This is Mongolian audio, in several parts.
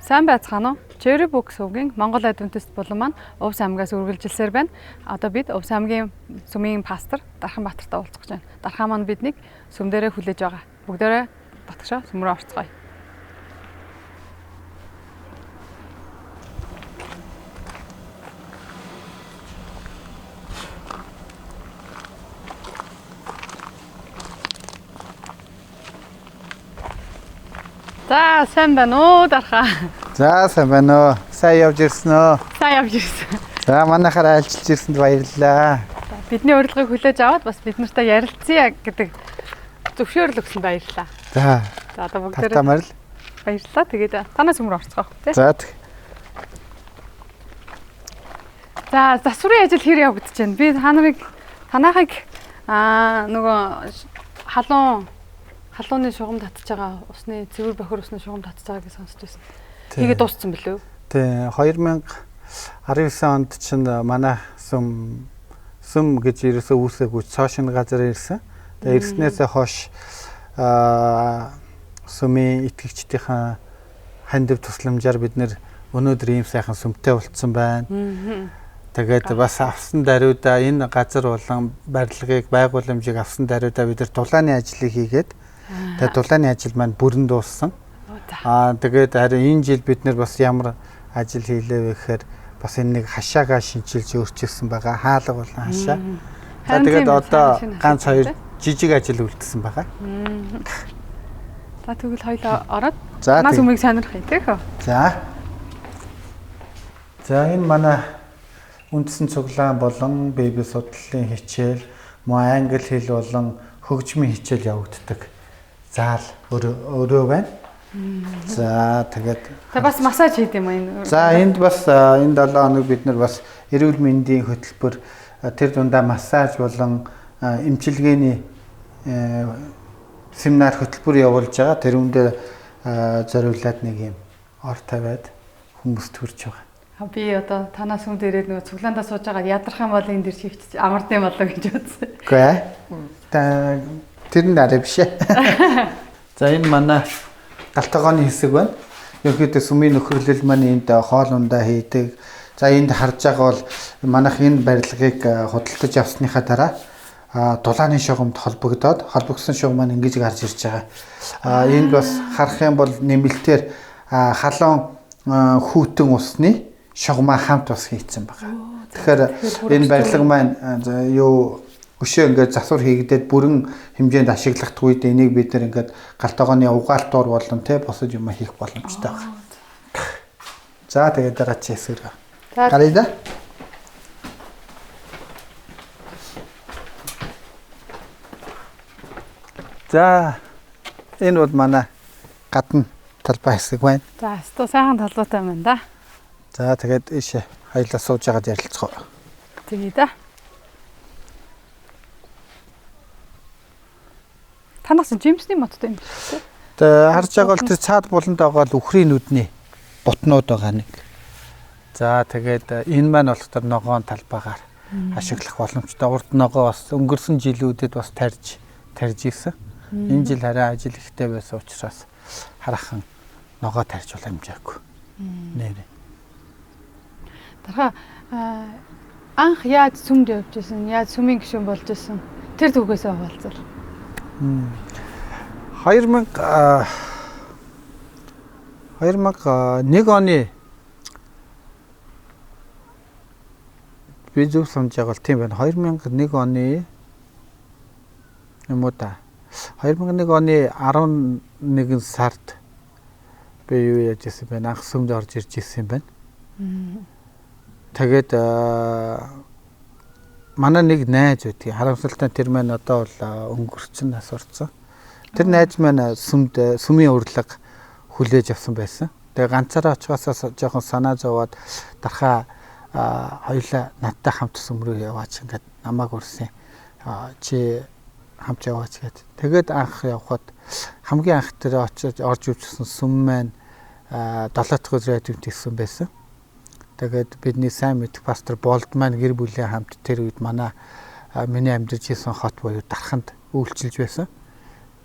Сайн байцгаана уу? Cherry Book сувгийн Монгол Адвентист булан маань Увс аймгаас үргэлжилсээр байна. Одоо бид Увс аймгийн сүмийн пастор Дархан Баатартай уулзах гэж байна. Дархан маань биднийг сүм дээрээ хүлээж байгаа. Бүгдээрээ батгшаа сүм рүү орцгоё. За сайн байна уу Дархан? За сайн байна уу. Сайн явж ирсэн үү? Сайн явж ирсэн. За манайхаар айлчилж ирсэнд баярлалаа. Бидний урилгыг хүлээж аваад бас бид нартай ярилцъя гэдэг зөвшөөрөл өгсөнд баярлалаа. За. За одоо бүгдээрээ Тамарл. баярлалаа. Тэгээд танаас сүм рүү орцгоё тий. За. За засварын ажил хэр явагдаж байна? Би танахыг нөгөө халууны шугам татж байгаа усны цэвэр бохир усны шугам татж байгааг сонсч байсан. Тэгээд дууссан билүү? Тий 2019 онд чинь манай сүм гэж ерөөсөө үүсээгүй цоошин газар ирсэн. Тэгээд ирснээсээ хойш сүмийн итгэгчдийн хандив тусламжаар бид нэр өнөөдөр ийм сайхан сүмтэй болцсон байна. Тэгээд бас авсан даруйдаа энэ газар болон барилгыг байгууламжийг авсан даруйдаа бид нар дулааны ажлыг хийгээд тэгээд дулааны ажил маань бүрэн дууссан. Тэгээд харин энэ жил бид нар бас ямар ажил хийлээ вэ гэхээр бас энэ нэг хашаагаа шинчилж өөрчилсөн байгаа. Хаалга болон хашаа. Тэгээд одоо ганц хоёр жижиг ажил үлдсэн байгаа. За тэгвэл хоёлоо ороод танаас өмнөг сонирхъя тий хөө. За. За энэ манай үндсэн цуглаан болон беби судлалын хичээл, мөн англи хэл болон хөгжмийн хичээл явагддаг. Заал өрөө байна. За тэгээд бас массаж хийх юм аа. За энд бас энэ 7 хоног бид нар бас эрүүл мэндийн хөтөлбөр тэр дундаа массаж болон эмчилгээний семинар хөтөлбөр явуулж байгаа. Тэр үндэ зориулаад нэг юм ор тавиад хүмүүст хүрч байгаа. Би одоо танаас хүн дээрээ нөгөө цуглаандаа сууж байгаа ядрах юм бол энэ дэр шивч амардын болоо гэж бодсон. Үгүй тэр нь арай биш ээ. За энэ манай галтгооны хэсэг байна. Ерөнхийдөө сүмийн нөхөрлөл маань энд хоол ундаа хийдэг. За энд харж байгаа бол манайх энэ барилгыг худалдаж авсныхаа дараа дулааны шугамд холбогдсон шугам маань ингэж гарч ирж байгаа. Энд бас харах юм бол нэмэлтээр халуун хүүтэн усны шугамаа хамт бас хийцэн байгаа. Тэгэхээр энэ барилга маань өшөө ингээд засвар хийгдээд бүрэн хэмжээнд ашиглахдаггүй үед энийг бид нар ингээд галтгооны угаалтуур болон босож юм хийх боломжтой байна. За тэгээд дараа чи хэсэг. Гарыг да. За энэ бол манай гадна талбай хэсэг байна. За өстө сайхан талбайтай байна да. За тэгээд ийшээ хоёлаа сууж байгаад ярилцгаа. Тэгээ да. Танаас жимсний моттой юм шүү дээ. Тэгээ харж байгаа бол тэр цаад буланд байгаа л үхрийн нүдний бутнууд байгаа нэг. За тэгээд энэ маань болохоор ногоон талбайгаар ашиглах боломжтой. Урд ногоо бас өнгөрсөн жилүүдэд бас тарж ирсэн. Энэ жил хараа ажил ихтэй байсан учраас хараахан ногоо тарж боломжаагүй. Нэрээ. Дарха анх яаж сүмд явж исэн? Яаж сүмийн гишүүн болж исэн? Тэр түүхээсээ хуваалцвал. 2001 оны би зөв санаж байгаа бол тийм байна. 2001 оны юм уу та. 2001 оны 11 сард би юу яаж ирсэн бэ? Анх сүмд орж ирж ирсэн байна. Тэгээд манай нэг найз үгүй харамсалтай тэр маань одоо бол өнгөрцөн нас орсон. Тэр найз маань сүмийн урилга хүлээж авсан байсан. Тэгээ ганцаараа очихоосоо жоохон санаа зовоод дархаа хоёлаа надтай хамт сүм рүү яваач ингээд намайг урьсан. Чи хамт яваач гэд. Тэгээд анх явхад хамгийн анх тэр орж ивчсэн сүм маань 7 дахь өдрийн адвентист сүм байсан. Тэгээд бидний сайн мэдэх пастор Болдман гэр бүлийн хамт тэр үед манай миний амьдарч исэн хот буюу Дарханд үйлчилж байсан.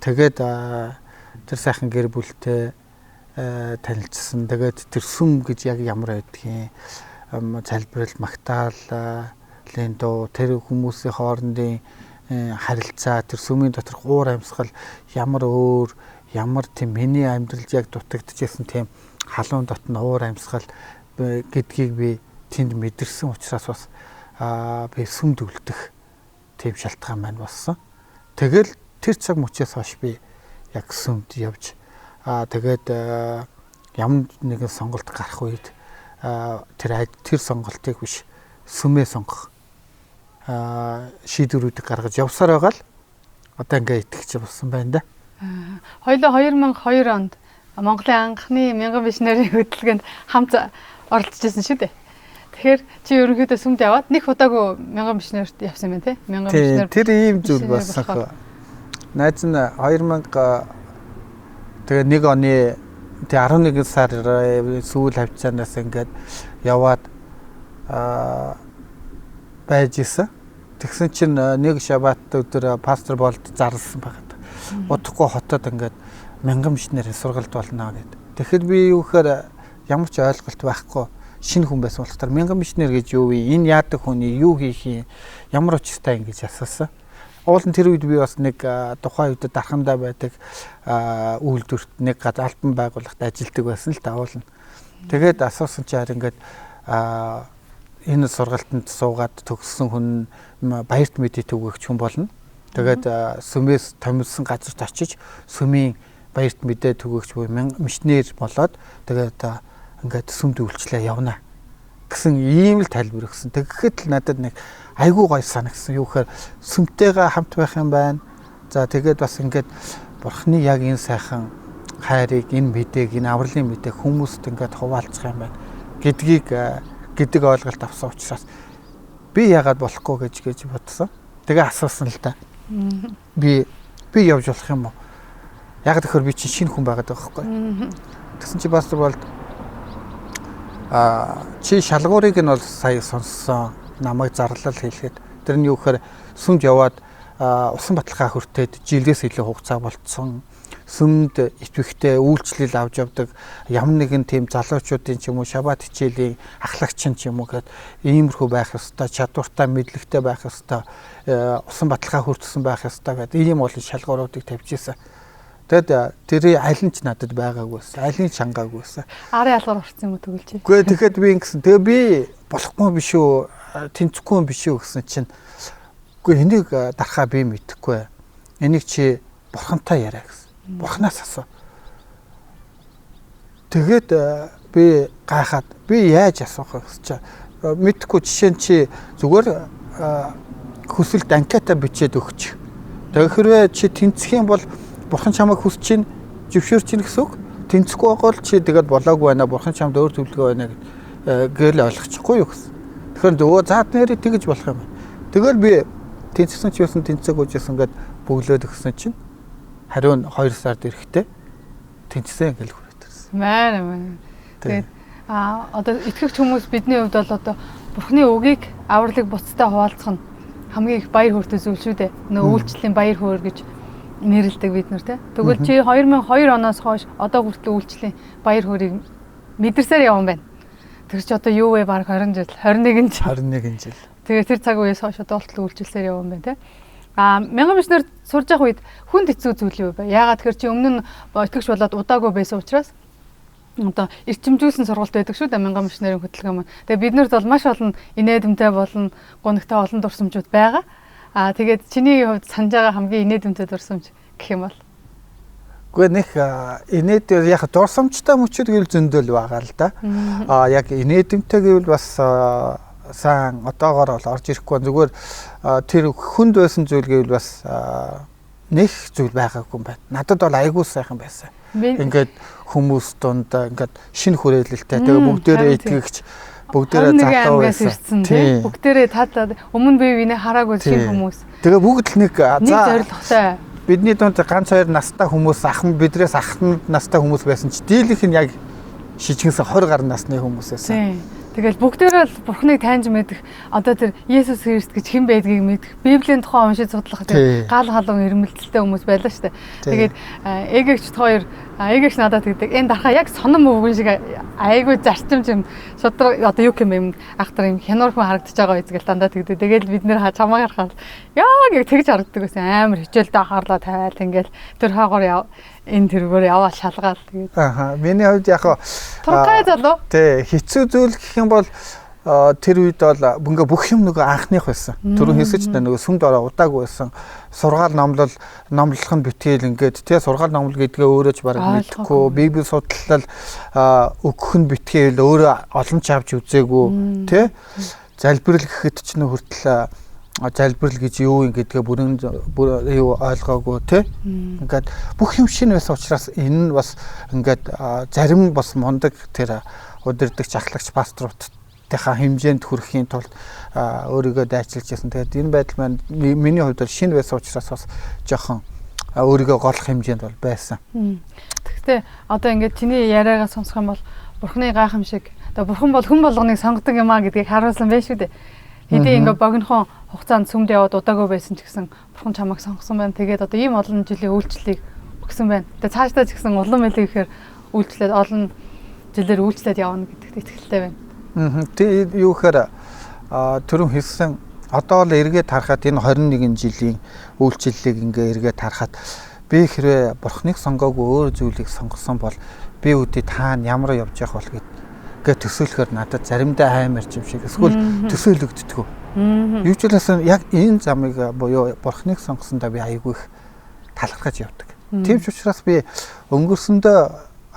Тэгээд тэр сайхан гэр бүлтэй танилцсан. Тэгээд тэр сүм гэж яг ямар байдгийг залбирал, магтаалын дуу, тэр хүмүүсийн хоорондын харилцаа, тэр сүмийн доторх уур амьсгал ямар өөр, ямар тийм миний амьдралд яг дутагдчихсэн тийм халуун дотн уур амьсгал гэдгийг би тэнд мэдэрсэн учраас бас би сүмд үлдэх тийм шалтгаан маань болсон. Тэгэл тэр цаг мөчөөс хойш би яг сүмд явж тэгээд ямар нэгэн сонголт гарах үед тэр сонголтыг биш сүмээ сонгох шийдвэрүүдийг гаргаж явсаар байгаа л одоо ингээ итгэж болсон байна да. Хоёулаа 2002 онд Монголын анхны мянган мишнэрийн хөтөлбөрт хамт оролцож байсан шүү дээ. Тэгэхээр чи ерөнхийдөө сүмд яваад нэг удаагүй мянган мишнэрт явсан юм тий? Мянган мишнэр. Тэр ийм зүйл болсон. Найз нь 2000 тэгээ 1 оны тэг 11 сар сүүл хавцаанаас ингээд яваад байж исэн. Тэгсэн чинь нэг шабат өдөр пастор болд зарласан байгаад. Удахгүй хотод ингээд мянган мишнэрийн сургалт болно гэдэг. Тэгэхэд би юу гэхээр ямар ч ойлголт байхгүй шинэ хүн байсан болохоор мянган мишнэр гэж юу вэ? Энэ яадаг хүний юу хийх юм? Ямар учиртай ингэж асуусан. Уулын тэр үед би бас нэг тухайн үед дархандаа байдаг үйлдвэрт нэг албан байгууллагт ажилладаг байсан л та уулна. Тэгээд асуусан чи харин ингээд энэ сургалтанд суугаад төгссөн хүн баярт мэдээ түгээгч хүн болно. Тэгээд сүмээс томилсон газарт очиж сүмийн баярт мэдээ түгээгч буюу мишнэр болоод тэгээд ингээд сүмд үйлчлээ явна гэсэн ийм л тайлбар өгсөн. Тэгэхэд л надад нэг айгүй гоё санагдсан. Юу гэхээр сүмтэйгээ хамт байх юм байна. За тэгээд бас ингээд бурхны яг энэ сайхан хайрыг, энэ мэдээг, энэ авралын мэдээг хүмүүст ингээд хуваалцах юм байна гэдэг ойлголт авсан учраас би яагаад болохгүй гэж бодсон. Тэгээ асуусан л та. Би явж болох юм уу? Яг тэгэхээр би чинь шинэ хүн байгаад байгаа байхгүй. Тэгсэн чи пастор болд чи шалгуурыг нь бол сая сонссон. Намайг зарлал хийлгээд тэр нь юу гэхээр сүмд яваад усан баталгаа хүртээд жилээс илүү хугацаа болцсон. Сүмд итвэхтэй үйлчлэл авч явдаг ямар нэгэн тийм залуучуудын ч юм уу шабат хичээлийн ахлагч ч юм уу гэд иймэрхүү байх ёстой, чадвартай, мэдлэгтэй байх ёстой, усан баталгаа хүртсэн байх ёстой гэд ийм олон шалгууруудыг тавьчихсан. Тэгэд тэр аль нь ч надад байгаагүйсэн, аль нь чангаагүйсэн. Арын алгаар орсон юм уу төгөлж? Үгүй тэгэхэд би ингэсэн. Тэгээ би болохгүй биш үү, тэнцэхгүй биш үү гэсэн чинь үгүй энийг дарахаа би мэдэхгүй. Энийг чи бурхантай яриа гэсэн. Бурханаас асуу. Тэгээд би гайхаад би яаж асуух вэ гэж мэдэхгүй. Жишээ нь чи зүгээр хүсэлт анкета бичээд өгч. Тэгэхээр хэрвээ чи тэнцэх юм бол бурхан чамайг хүсэж чинь зөвшөөрч чинь гэсэн үг. Тэнцэхгүй байгаа бол чи тэгээд болоогүй байна. Бурхан чамд өөр төлөвлөгөө байна гэл ойлгочихгүй юу гэсэн. Тэгэхээр өө заад нэрээ тэгж болох юм байна. Тэгэл би тэнцсэн ч байсан тэнцээгүй ч гэсэн ингээд бөглөөд өгсөн чинь хариу нь 2 сард ирэхдээ тэнцсэн гэл хүрээдэрсэн. Маа. Тэгээд одоо итгэгч хүмүүс бидний хувьд бол одоо бурхны үгийг авралыг буцтай хуваалцах нь хамгийн их баяр хөөртэй зүйл шүү дээ. Нөгөө үйлчлэлийн баяр хөөр гэж нэрлэдэг бид нар тий. Тэгвэл чи 2002 оноос хойш одоо хүртэл үйлчлэлийн баяр хөөргийг мэдэрсээр явсан байна. Тэр чи одоо юу вэ? Бараг 20 жил, 21 жил. Тэгээ тэр цаг үеэс хойш одоо болтол үйлчлэлээр явсан байна тий. Мянган мишнэр сурж явах үед хүнд хэцүү зүйл юу вэ? Яагаад тэгэхээр чи өмнө нь итгэгч болоод удаагүй байсан учраас одоо эрчимжүүлсэн сургалт байдаг шүү дээ мянган мишнэрийн хөтөлбөр маань. Тэгээ биднэрт бол маш олон инээдэмтэй болон гунигтай олон дурсамжууд байгаа. Тэгээд чиний хувьд санаж байгаа хамгийн инээдэмтэй дурсамж гэх юм бол? Гэхдээ нэг инээд яг дурсамжтай мөчүүд гэвэл зөндөл байгаа л да. Яг инээдэмтэй гэвэл бас сайн одоогоор бол орж ирэхгүй зүгээр тэр хүнд байсан зүйл гэвэл бас нэг зүйл байгаагүй юм байна. Надад бол айгүй сайхан байсан. Ингээд хүмүүс дунд ингээд шинэ хүрээлэлтэй тэгээ бүгдээрээ итгэгч бүгдээрээ залуу байсан. Бүгдээрээ таатаад өмнө бие биенээ хараагүй шинэ хүмүүс. Тэгээ бүгд л нэг зорилготой. Бидний дунд ганц хоёр настай хүмүүс ахын бидрээс ахын настай хүмүүс байсан ч дийлэнх нь яг шижгэнсэн 20 гаруй насны хүмүүс байсан. Тэгэл бүгдээрээ л Бурхныг таньж мэдэх одоо тэр Есүс Христ гэж хэн байдгийг мэдэх Библийн тухай уншиж судлах тэр гал халуун ирмэлцэлтэй хүмүүс байлаа шүү дээ. Тэгээд эгэгчд хоёр Айгүйч надад тэгдэг. Энэ дархаа яг сонон өвгөн шиг айгүй зарчимч юм. Шудраг одоо юу юм ахтар юм хянуурхан харагдаж байгаа үзгэл дандаа тэгдэг. Тэгээд бид нэр чамаа харахад яг тэгж харагддаг гэсэн амар хичээлдээ харлаа тавиал ингээл тэр хаагуур энэ тэргээр яваа шалгаал тэгээд. Аха. Миний хувьд яг турхай залуу. Тий, хэцүү зүйл гэх юм бол тэр үед бол ингээ бүх юм нөгөө анхных байсан. Түрүү хэсэж нөгөө сүмд ороо удаагүй байсан. Сургаал номлох нь битгэл ингээд тий сургаал номлол гэдгээ өөрөө ч бараг мэдэхгүй. Библи судлал өгөх нь битгэл өөрөө олон ч авч үзээгүй тий. Залбирал гэхэд ч нөө хүртэл залбирал гэж юу юм гэдгээ бүрэн юу ойлгоогүй тий. Ингээд бүх юм шинэ байсан учраас энэ нь бас ингээд зарим бас мундаг тэр удирдахч ахлагч пасторууд тэха хэмжээнд хүрэхийн тулд өөрийгөө дайчилж ясан. Тэгээд энэ байдал маань миний хувьд шинэ байсан учраас бас жоохон өөрийгөө голох хэмжээнд бол байсан. Гэхдээ одоо ингээд чиний яриагаа сонсох юм бол Бурхны гайхамшиг одоо Бурхан бол хүн болгоныг сонгодог юм а гэдгийг харуулсан байх шүү дээ. Хэдий ингээд богинохон хугацаанд сүмд яваад удаагүй байсан ч гэсэн Бурхан чамайг сонгосон байна. Тэгээд одоо ийм олон жилийн үйлчлэлийг өгсөн байна. Тэгээд цаашдаа ч гэсэн улам мэлээ гэхээр үйлчлээд олон жилээр үйлчлээд явна гэдэгт итгэлтэй байна. Тэг юу гэхээр түрүүн хэлсэн одоо л эргээд харахад энэ 21 жилийн үйлчлэлийг ингээ эргээд харахад би хэрвээ Бурхныг сонгоогүй өөр зүйлийг сонгосон бол би үдий таана ямар явж явах бол гэд төсөөлөхөр надад заримдаа аймарч юм шиг эсвэл төсөөлөгддөг. Юу ч хэлсэн яг энэ замыг буюу Бурхныг сонгосондоо би аягүй их талархаж явдаг. Тийм ч учраас би өнгөрсөндөө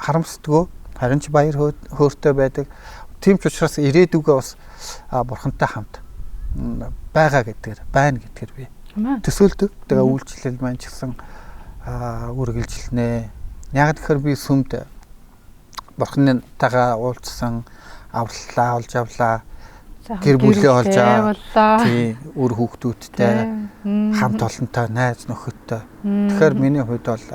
харамсдаггүй харин ч баяр хөөртэй байдаг. Тийм ч учраас ирээдүгөө бас Бурхантай хамт байгаа гэдгээр байна гэдгээр би төсөөлдөг. Тэгээ үйлчлэл маань ч гэсэн үргэлжилнэ. Яг тэгэхээр би сүмд Бурхантайгаа уулзсан, авлаа, олж авлаа. Гэр бүлээ олж авлаа. Тийм, үр хүүхдүүдтэй хамт олонтой, найз нөхөдтэй. Тэгэхээр миний хувьд бол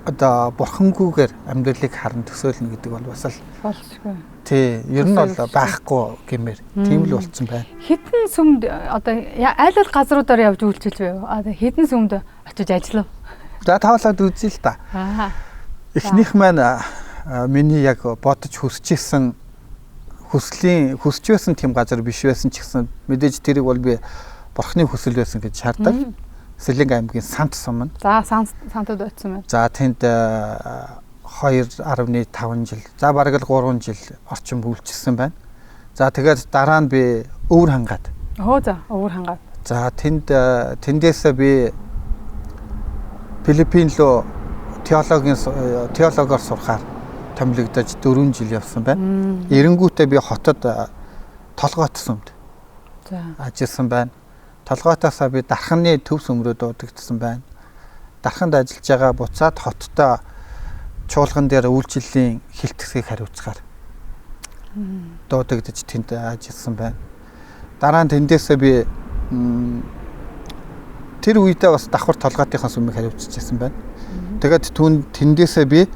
одоо Бурхангүйгээр амьдралыг харан төсөөлнө гэдэг бол бас л болшгүй. Тий, ер нь бол байхгүй гэмээр тийм л болцсон байна. Хэдэн сүмд одоо аль аль газруудаар явж үйлчилж байв? Одоо хэдэн сүмд очиж ажиллав? За тавлаад үзье л та. Эхнийх маань миний яг бодож хүсэж байсан тийм газар биш байсан ч гэсэн мэдээж тэрийг бол би Бурхны хүсэл байсан гэж шаарддаг. Сэлэнг аймгийн Сант сум. За Сантад очсон байна. За тэнд 2.5 жил, за бараг л 3 жил орчим үйлчилсэн байна. За тэгээд дараа нь би Өвөр хангаад. За Өвөр хангаад. За тэндээсээ би Филиппин руу теологоор сурахаар томилогдож 4 жил явсан байна. Эренгүүтээ би хотод Толгойт сумд ажилласан байна. Толгойтоосоо би Дарханы төв сүм рүү дуудагдсан байна. Дарханд ажиллаж байгаа буцаад хоттой чуулган дээр үйлчлэлийн хилтгсийг хариуцгаар дуудагдж тэнд ажилласан байна. Дараа нь тэндээсээ би тэр үедээ бас давхар толгойтынхаа сүмийг хариуцчихсан байна. Тэгээд тэндээсээ би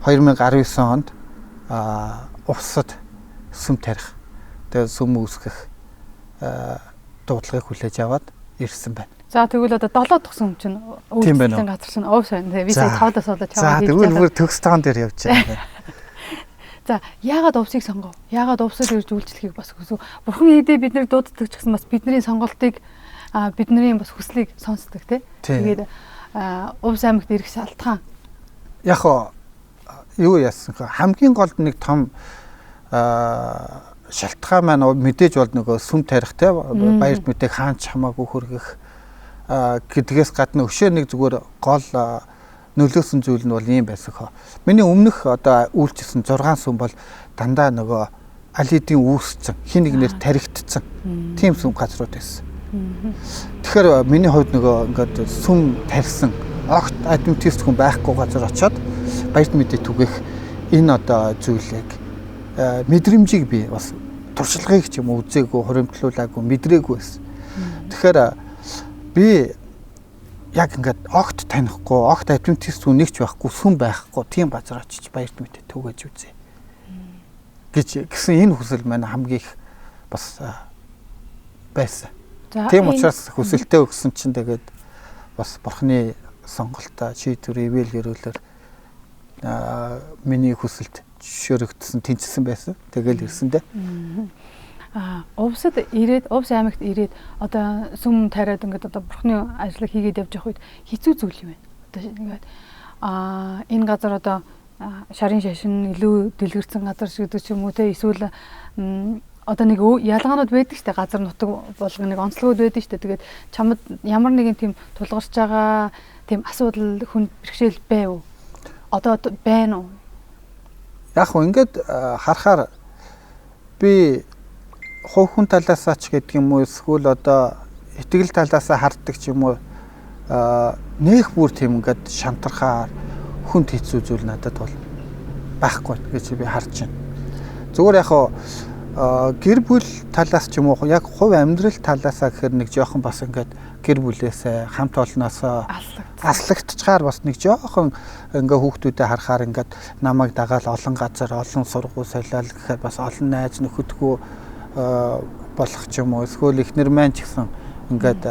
2019 онд Увсад сүм тарих, тэгээд сүм үүсгэх дуудлагыг хүлээж аваад ирсэн байна. За тэгвэл одоо 7 дахь сүм чинь үйлчлэлийн газар чинь Увс байна. Би сая тоодоо суулаад чамаа хийж байгаа. За тэгвэл бүр төгс тоон дээр явж байгаа. За яагаад Увсыг сонгов? Яагаад Увсад ирж үйлчлэхийг бас хүсв? Бурхан хэдий биднийг дууддаг ч гэсэн бас бидний сонголтыг бидний бас хүслийг сонсдог тий. Тэгээд Увс аймагт ирэх шалтгаан. Яг юу яасан хэ хамгийн гол нэг том шалтгаан маань мэдээж бол нөгөө сүм тарих те баярт мэдээг хаанч хамаагүй хүргэх гэдгээс гадна өшөө нэг зүгээр гол нөлөөсөн зүйл нь бол ийм байсан хөө. Миний өмнөх одоо үйлчилсэн 6 сүм бол дандаа нөгөө алидийн үүсцэн хин нэгнэр таригдсан тийм сүм газрууд байсан. Тэгэхээр миний хувьд нөгөө ингээд сүм тарьсан огт адвентист хүн байхгүй газар очиод баярт мэдээ түгэх энэ одоо зүйлийг мэдрэмжийг би бас туршлагыг ч юм үзээгүй, хуримтлуулаагүй, мэдрээгүй байсан. Тэгэхээр би яг ингээд огт танихгүй, огт адвентист хүн нэгч байхгүй, сүм байхгүй, тийм газар очиж баярт мэдээ түгэж үзье. Гэсэн энэ хүсэл маань хамгийн их бас байсан. Тийм учраас хүсэлтээ өгсөн чинь тэгээд бас Бурхны сонголтоо шийдвэр ивэл гэрүүлэр миний хүсэлт зөвшөөрөгдсөн тэнцсэн байсан. Тэгэл ирсэндээ. Увсад ирээд Увс аймагт ирээд одоо сүм тариад ингээд одоо бурхны ажлыг хийгээд явж явах үед хэцүү зүйл юм байна. Одоо ингээд энэ газар одоо шарын шашин илүү дэлгэрсэн газар шиг гэдэг ч юм уу те эсвэл одоо нэг ялгаанууд байдаг штэ газар нутаг болгоо нэг онцлогуд байдаг штэ тэгээд чамд ямар нэгэн тийм тулгарч байгаа тийм асуудал хүн бэрхшээл байв уу? Одоо байна уу? Яг хөө ингээд харахаар би хувь хүн талаасаа ч гэдэг юм уу эсвэл одоо итгэл талаасаа харддаг ч юм уу нэх бүр тийм ингээд шантархаар хүнд хэцүү зүйл надад бол байхгүй гэж би харж байна. Зүгээр яг гэр бүл талаас ч юм уу яг хувь амьдрал талаасаа гэхээр нэг жоохон бас ингээд гэр бүлээсээ хамт олноосоо аслагдчихаар бас нэг жоохон ингээ хүүхдүүдэд харахаар ингээд намайг дагаал олон газар олон сургууль солиол гэхээр бас олон найз нөхөдгөө болох ч юм уу эсвэл эхнэр маань ч гэсэн ингээд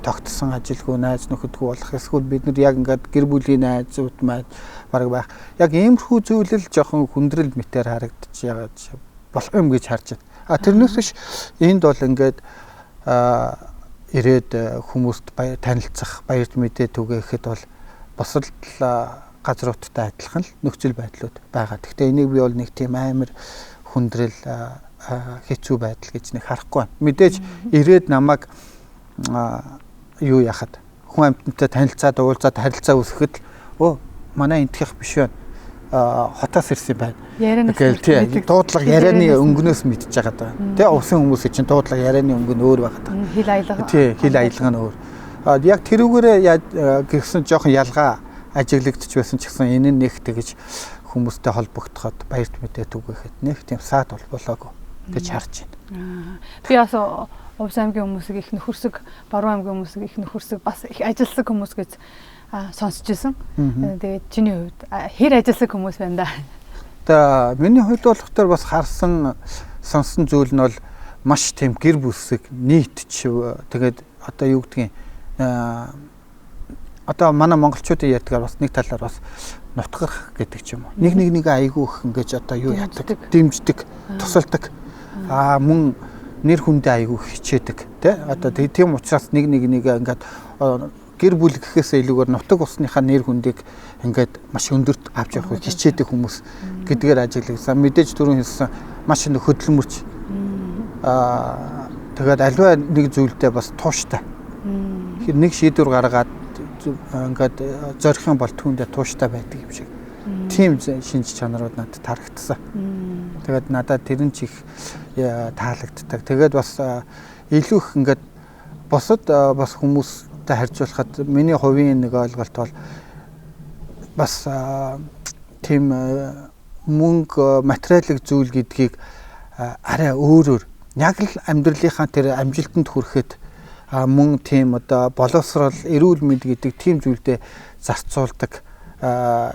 тогтсон ажилгүй найз нөхөдгөө болох эсвэл бид нар яг ингээд гэр бүлийн найзууд маань баг байх яг иймэрхүү зүйлэл жоохон хүндрэл мэтээр харагдаж болох юм гэж харж байна. Тэрнээс биш энд бол ингээд ирээд хүмүүст танилцах баяр мэдээ түгээхэд бол босол газруудтай адилхан л нөхцөл байдлууд байгаа. Гэхдээ энийг би бол нэг тийм амар хүндрэл хэцүү байдал гэж нэг харахгүй байна. Мэдээж ирээд намайг юу яхад хүн амьтантай танилцаад уулзаад харилцаа үүсгэхэд манай энтхих биш байна. Хотоос ирсэн байна. Тэгэл тий дуудлага ярианы өнгнөөс мэдчихэж байгаа даа. Тэ усан хүмүүс чинь дуудлага ярианы өнгө нь өөр байгаа даа. Хил аялга. Тий хил аялга нь өөр. Яг тэрүүгээрээ гисэн жоохон ялгаа ажиглагдчих байсан ч гэсэн энэ нэг тэгж хүмүүстэй холбогдоход баяр мэдээ түгээхэд нэг тийм саад бол болоогүй гэж харж байна. Би бас Увс аймгийн хүмүүсийг их нөхөрсөг, Баруун аймгийн хүмүүсийг их нөхөрсөг, бас их ажилсаг хүмүүс гэж сонсч ирсэн. Тэгээд чиний хувьд хэр ажилсаг хүмүүс байна да? За миний хувьд болохоор бас харсан сонсон зүйл нь бол маш тийм гэр бүсэг нийтч тэгээд одоо юу гэдгийг одоо манай монголчуудын ярьдгаар бас нэг талаар бас нутгарх гэдэг ч юм уу. Нэг айгүй их ингэж одоо юу яадаг, дэмждэг, тусалдаг. Мөн нэр хүндээ айгүй хичээдэг тий. Одоо тийм учраас нэг ингээд гэр бүл гэхээсээ илүүгээр нутаг усныхаа нэр хүндийг ингээд маш өндөрт авч явахыг хичээдэг хүмүүс гэдгээр ажигласан. Мэдээж түрүүн хэлсэн маш их хөдөлмөрч тэгээд аливаа нэг зүйлдээ бас тууштай. Нэг шийдвэр гаргаад ингээд зорих юм бол түүндээ тууштай байдаг юм шиг. Тийм шинж чанарууд надад харагдсан. Тэгээд надад тэрэн чих таалагддаг. Тэгээд бас илүү их ингээд босод бас хүмүүстэй харьцуулахад миний хувийн нэг ойлголт бол бас тийм мөнгө материалын зүйл гэдгийг арай өөрөөр яг л амьдралынхаа тэр амжилтанд хүрэхэд мөн тийм одоо боловсрол, эрүүл мэнд гэдэг тийм зүйлдээ зарцуулдаг,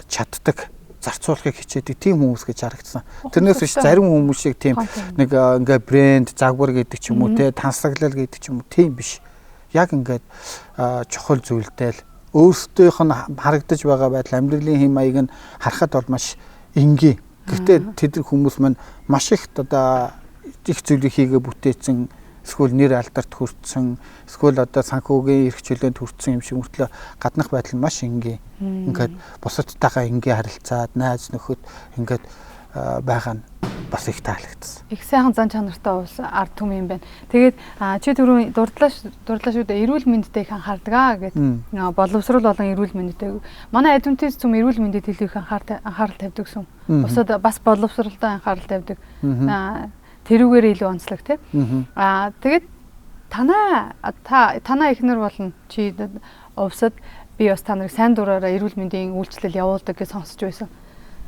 чаддаг, зарцуулахыг хичээдэг тийм хүмүүс гэж харагдсан. Тэрнээс биш зарим хүмүүс шиг тийм нэг ингээ брэнд, загвар гэдэг ч юм уу те, тансаглал гэдэг ч юм уу тийм биш. Яг ингээд чухал зүйлдээ л өөрсдийнх нь харагдаж байгаа байдал амьдралын хэм маяг нь харахад бол маш энгийн. Гэхдээ тэд хүмүүс маань маш их одоо их зүйлийг хийгээ бүтээсэн, эсвэл нэр алдарт хүрсэн, эсвэл одоо санхүүгийн эрх чөлөөнд хүрсэн юм шиг мөртлөө гаднах байдал нь маш энгийн. Ингээд бусадтайгаа энгийн харилцаад найз нөхөд ингээд байгаа нь бас их таалагдсан. Их сайхан зан чанартай ус ард түмэн юм байна. Тэгээд чи түрүү дурдлаа шүү дээ эрүүл мэндэд их анхаардаг гэдэг. Боловсрол болон эрүүл мэндэд. Манай Адвентист зүм эрүүл мэндэд илүү их анхаарал тавьдаг юм. Бусад бас боловсролтой анхаарал тавьдаг. Тэрүүгээр илүү онцлог тий. Тэгээд танаа эхнэр болно. Чи увсад би бас та нарыг сайн дураараа эрүүл мэндийн үйлчлэл явуулдаг гэж сонсч байсан.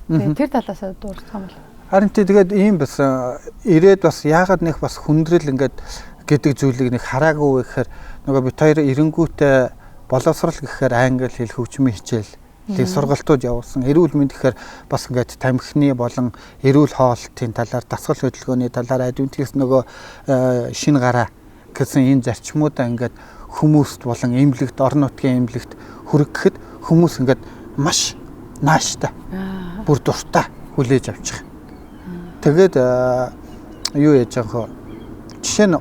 Тэгээд тэр талаасаа дуурсан юм бол. Харин тэгээд ийм бас ирээд бас яагаад нэг бас хүндрэл ингээд гэдэг зүйлийг нэг хараагүй гэхээр нөгөө бит хоёр эренгүүтээ боловсрал гэхээр англи хэл хөгжмийн хичээл сургалтууд явуулсан. Эрүүл мэнд гэхээр бас ингээд тамхины болон эрүүл хоолтын талаар, дасгал хөдөлгөөний талаар Адвентист нөгөө шин гараа гэсэн энэ зарчмуудаа ингээд хүмүүст болон эмнэлэгт, орон нутгийн эмнэлэгт хүргэхэд хүмүүс ингээд маш нааштай. Бүр дуртай хүлээж авчих. Тэгээд юу яаж яах вэ? Жишээ нь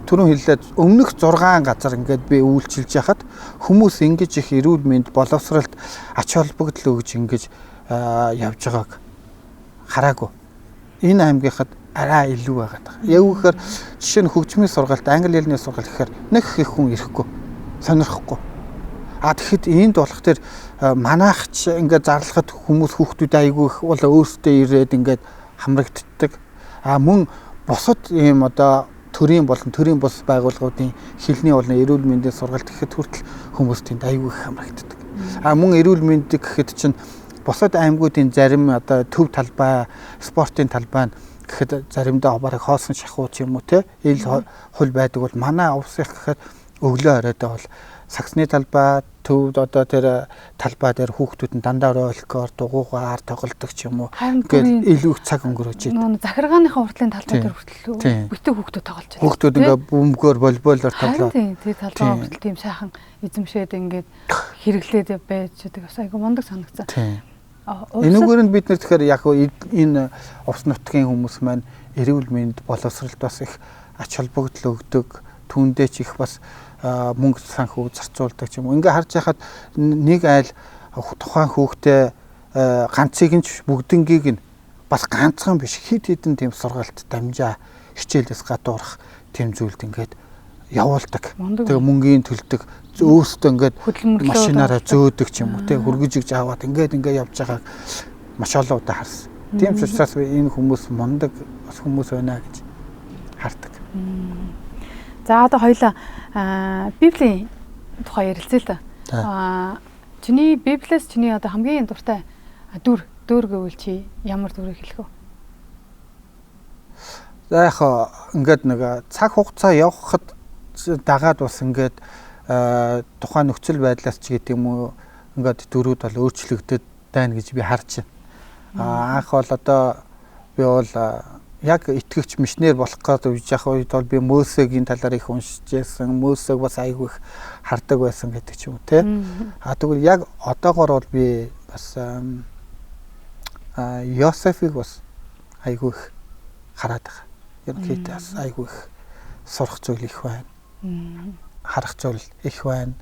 түрүүн хэллээд өмнөх 6 газар ингээд би үйлчилж яхад хүмүүс ингэж их эрүүл мэнд боловсралд ач холбогдол өгж ингэж явж байгааг хараагүй. Энэ аймгийнхад арай илүү байгаад байгаа. Яг үхээр жишээ нь хөгжмийн сургалт, англи хэлний сургалт гэхээр нэг их хүн ирэхгүй, сонирхгүй. Тэгэхэд энд болох тэр манайхч ингээд зарлахад хүмүүс хүүхдүүд айгүй их бол өөрсдөө ирээд ингээд хамрагддаг. Мөн бусад ийм одоо төрийн бус байгууллагуудын хэлний болон эрүүл мэндийн сургалт гэхэд хүртэл хүмүүс тэнд айгүй их хамрагддаг. Мөн эрүүл мэнд гэхэд чинь бусад аймагуудын зарим одоо төв талбай, спортын талбай гэхэд заримдаа бараг хоосон шахуу ч юм уу те ил хул байдаг бол манай увсах гэхэд өглөө оройдоо бол саксны талбай төв одоо тэр талбай дээр хүүхдүүд нь дандаа роликоор дугуйгаар тоглодог ч юм уу гээд илүү цаг өнгөрөөж байна. Захиргааныхаа уртлын талбай дээр хүртэл бүтэн хүүхдүүд тоглож байна. Хүүхдүүд ингээ бөмбөгөөр волейболоор тоглоо. Тийм талбай хүртэл тийм сайхан эзэмшээд ингээд хэрэглээд байж байгаа. Бас айгу мундаг санагцсан. Энэгээр нь бид нэр тэгэхээр яг энэ увс нутгийн хүмүүс маань эрүүл мэнд боловсролд бас их ач холбогдол өгдөг, түүндээ ч их бас мөнгө санхүү зарцуулдаг ч юм уу. Ингээ харж яхад нэг айл тухайн хүүхдээ ганцыг нь бүгднгийг нь бас ганцхан биш хид хідэн тийм сургалт дамжаа хичээлээс гадуурах тийм зүйлд ингээд явуулдаг. Тэгээ мөнгөний төлдөг өөрсдөө ингээд машинаараа зөөдөг ч юм уу те хөргөж игж аваад ингээд явж байгааг маш олон удаа харсан. Тийм ч учраас энэ хүмүүс мундаг бас хүмүүс байна гэж хардаг. За одоо хоёлаа Библийн тухай ярилцъя л да. Чиний Библиэс чиний одоо хамгийн дуртай дүр гэвэл чи ямар дүрийг хэлэх вэ? За яг ингээд нэг цаг хугацаа явхад дагаад бас ингээд тухайн нөхцөл байдлаас ч гэдэг юм уу ингээд дүрүүд бол өөрчлөгдөд байна гэж би харж байна. Анх бол одоо би бол яг итгэгч мишнэр болох гэдэг яг үед бол би Мөсегийн талаар их уншиж байсан. Мөсег бас айгүй их хардаг байсан гэдэг ч юм уу те. Тэгвэл яг одоогоор бол би бас Йосефийг бас айгүй их хараад байгаа. Ерөнхийдөө бас айгүй их сурах зүйл их байна. Харах зүйл их байна.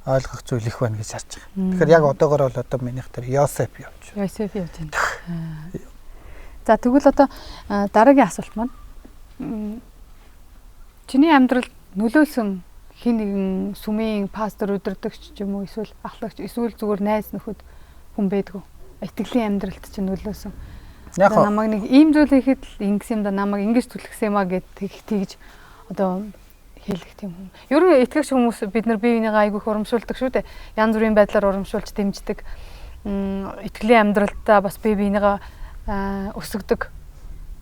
Ойлгох зүйл их байна гэж харж байгаа. Тэгэхээр яг одоогоор бол одоо минийх тэр Йосеф явж байна. Йосеф явж байна. За тэгвэл одоо дараагийн асуулт маань чиний амьдралд нөлөөлсөн хин нэгэн сүмийн пастор өдөрдөгч ч юм уу эсвэл ахлагч эсвэл зүгээр найз нөхөд хүн байдгүй. Итгэлийн амьдралд чинь нөлөөсөн. Яг намайг нэг ийм зүйл хийхэд л ингэсэн юм да намайг ингэж түлхсэн юм а гэд тэгж одоо хэлэх тийм хүн. Ер нь итгэгч хүмүүс бид нар бие бинийгаа айгүйх урамшуулдаг шүү дээ. Янз бүрийн байдлаар урамшуулж дэмждэг. Итгэлийн амьдралдаа бас бие бинийгаа өсгдөг.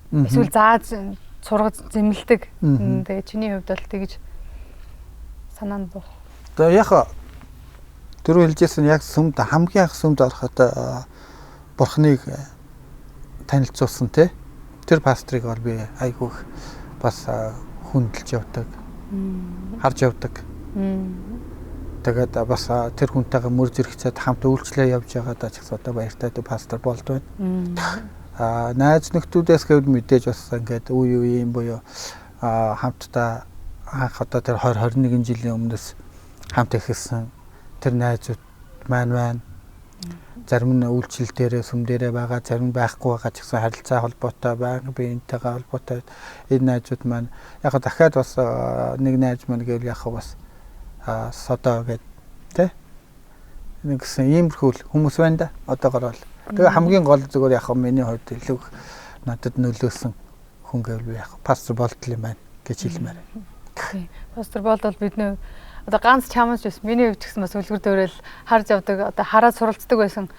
Эсвэл зааж сургаж зэмлдэг. Тэгээ чиний хувьд бол тэгж санаанд бох. Тэгээ яг түрүү хэлжсэн яг сүмд хамгийн анх сүмд ороход бурхныг танилцуулсан те. Тэр пастрыг бол би айгүйх бас хүндэлж явдаг. Харж явдаг. Тэгээд бас тэр хүнтэйгээ мөр зэрэгцээд хамт үйлчлээ явж байгаадаа ч гэсэн одоо баяртай пастор болд байна. Найз нөхдүүдээс гэвэл мэдээж бас ингээд үе юм буюу хамтдаа анх одоо тэр 2021 жилийн өмнөөс хамт ихсэн тэр найзууд маань байна. Зарим нь үйлчлэл дээрээ сүм дээрээ байгаа, зарим нь байхгүй байгаа ч гэсэн харилцаа холбоотой байнга биентэйгээ холбоотой энэ найзууд маань яг дахиад бас нэг найз маань гэвэл яг бас содоо гэдэг тэ нэг гэсэн иймэрхүү хүмүүс байна да одоогоор бол. Тэгээ хамгийн гол зүгээр яг миний хувьд илүү надад нөлөөсөн хүн гэвэл би яг пастор болтол юм байна гэж хэлмээр. Тийм. Пастор болтол бидний одоо ганц чамж биш миний хувьд ч гэсэн бас үлгэр дээрэл харж явдаг одоо хараад суралцдаг байсан.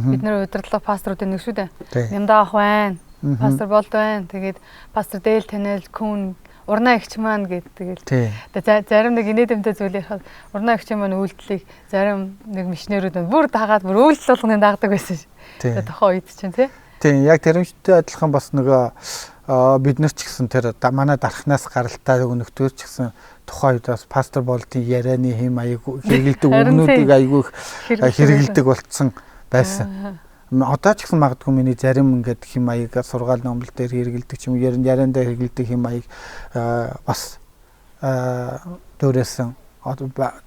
Бид нэр удирдлага пасторуудын нэг шүү дээ. Нямдаа ах байна. Пастор болт байна. Тэгээд пастор Дээл Танил Күн урнаа эгч маань гэдэг. Тэгээд зарим нэг инээдэмтэй зүйл ярихад урнаа эгч маань үйлдэлийг зарим нэг мишнэрүүд бүр дагаад бүр үйлдэл болгоны дагдаг байсан ш. Тэгээд тохоо үед чинь тий. Тийм яг тэрэмжтэй адилхан бас нөгөө бид нар ч гэсэн тэр манай дархнаас гаралтай өнөختөр ч гэсэн тухайн үед бас пастор болдын ярианы хэм аяг хэрэгэлдэг өгнүүдийг аягүй хэрэгэлдэг болцсон байсан. Одоо ч гэсэн магадгүй миний зарим ингээд хэм маягаар сургаал номлол дээр хэрэгэлдэг ч юм яриандаа хэрэгэлдэг хэм маяг бас дөөрөөсөн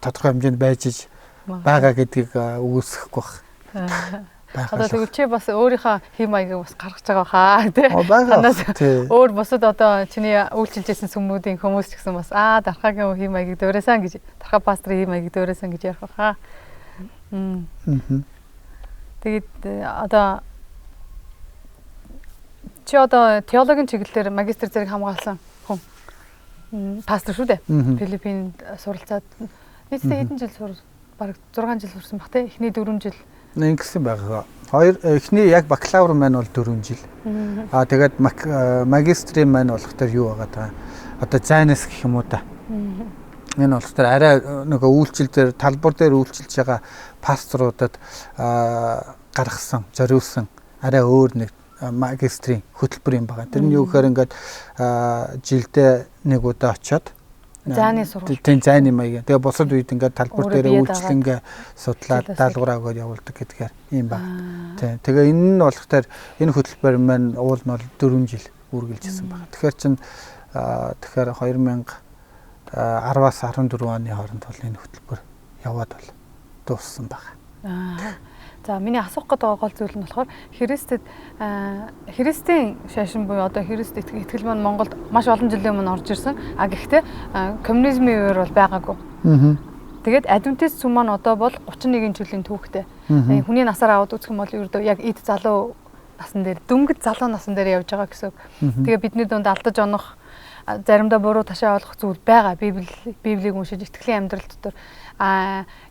тодорхой хэмжээнд байж байгаа гэдгийг үгүйсэхгүй байна. Одоо тэгвэл чи бас өөрийнхөө хэм маягийг бас гаргаж байгаа хаа тий. Өөр бусад одоо чиний үйлчилжсэн сүмүүдийн хүмүүс ч гэсэн бас дархагийн хэм маягийг дөөрөөсөн гэж дархаа пастрын хэм маягийг дөөрөөсөн гэж ярих хаа. Тэгээд одоо чи одоо теологийн чиглэлээр магистр зэрэг хамгаалсан хүн пастор шүү дээ. Филиппинд суралцаад нийтдээ хэдэн жил бараг 6 жил сурсан баг те. Эхний 4 жил ингэсэн байгаа. Эхний яг бакалавр маань бол 4 жил. Тэгээд магистрийн маань болохоор юу байгаа та. Одоо зайнас гэх юм уу та. Энэ болохоор арай нөгөө үйлчлэл дээр талбар дээр үйлчилж байгаа пасторуудад гаргасан, зориулсан арай өөр нэг магистрийн хөтөлбөр юм байгаа. Тэр нь юу гэхээр ингээд жилдээ нэг удаа очиод зайны сургууль. Тийм зайны маяг. Тэгээ бусад үед ингээд талбар дээр үйлчлэнгээ судлаад даалгавраа өгөөд явуулдаг гэдгээр юм байна. Тийм. Тэгээ энэ нь болохоор энэ хөтөлбөр маань уул нь бол 4 жил үргэлжилсэн байна. Тэгэхээр чин тэгэхээр 2010-аас 14 оны хооронд бол энэ хөтөлбөр яваад бол дууссан байна. За миний асуух гэдэг гол зүйл нь болохоор Христийн шашин буюу одоо Христ итгэл маань Монголд маш олон жилийн өмнө орж ирсэн. Гэхдээ коммунизмын үеэр бол байгаагүй. Тэгээд адвентист сүм маань одоо бол 31 жилийн түүхтэй. Хүний насаар аваад үзэх юм бол ердөө яг эд залуу насан дээр дөнгөж залуу насан дээр явж байгаа гэсэн. Тэгээ бидний дунд алдаж онох заримдаа буруу ташаа ойлгох зүйл байгаа. Библийг уншиж итгэлийн амьдрал дотор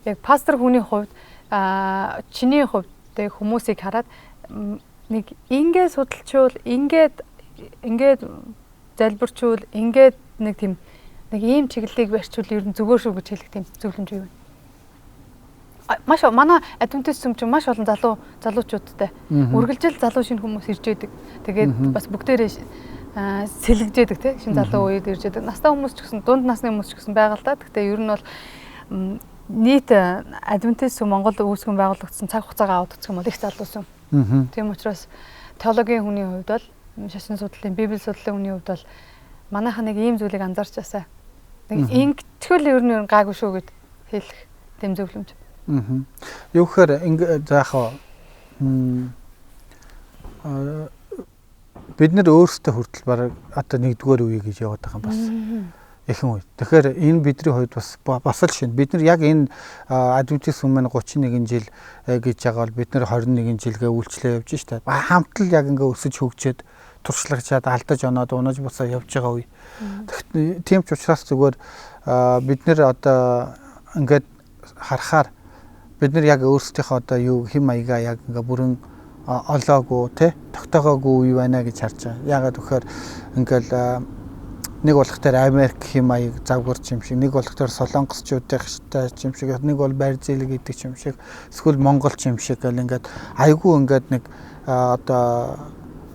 яг пастор хүний хувьд чиний хувьд хүмүүсийг хараад нэг ингээд судалчвал ингээд залбирчвал ингээд нэг тийм нэг ийм чиглэлийг барьчвал ер нь зүгээр шүү гэж хэлэх тийм зөвлөмж юу вэ? Маш манай адвентист сүм чинь маш олон залуучуудтай үргэлжил залуу шинэ хүмүүс ирж байдаг. Тэгээд бас бүгдээрээ сэлгэж яадаг тийм шинэ залуу үед ирж яадаг. Настай хүмүүс ч гэсэн дунд насны хүмүүс ч гэсэн байгаа л та. Гэхдээ ер нь бол нийт адвентист сүм Монголд үүсгэн байгуулагдсан цаг хугацаагаа аваад үзэх юм бол их залуу сүм. Тийм учраас теологийн хүний хувьд бол шашин судлалын библи судлалын хүний хувьд бол манайха нэг ийм зүйлийг анзаарч басаа. Нэг ингэтгэл ер нь гаагүй шүү гэд хэлэх тийм зөвлөмж. Юу гэхээр заахаа бид нар өөрсдөө хүртэл бараг одоо нэгдүгээр үе гэж яваад байгаа юм бас. Эхэн үе. Тэгэхээр энэ бидний хувьд бас л шин. Бид нар яг энэ адвентист сүм маань 31 жил гэж байгаа бол бид нар 21 жилгээ үйлчлээ явж штэ. Хамтл яг ингээ өсөж хөгжөөд туршлагачаад алдаж оноод унаж босоо явж байгаа үе. Тийм ч учраас зүгээр бид нар одоо ингээд харахаар бид нар яг өөрсдийнхөө одоо юу хэм маягаа яг ингээ бүрэн олоогүй те тогтоогоогүй үе байна гэж харж байгаа. Яагаад гэхээр ингээл нэг болохоор Америк хэм маяг завгарч юм шиг, нэг болохоор солонгосчуудын юм шиг, нэг бол Бразил гэдэг юм шиг, эсвэл монголч юм шиг гэл ингээд айгүй ингээд нэг одоо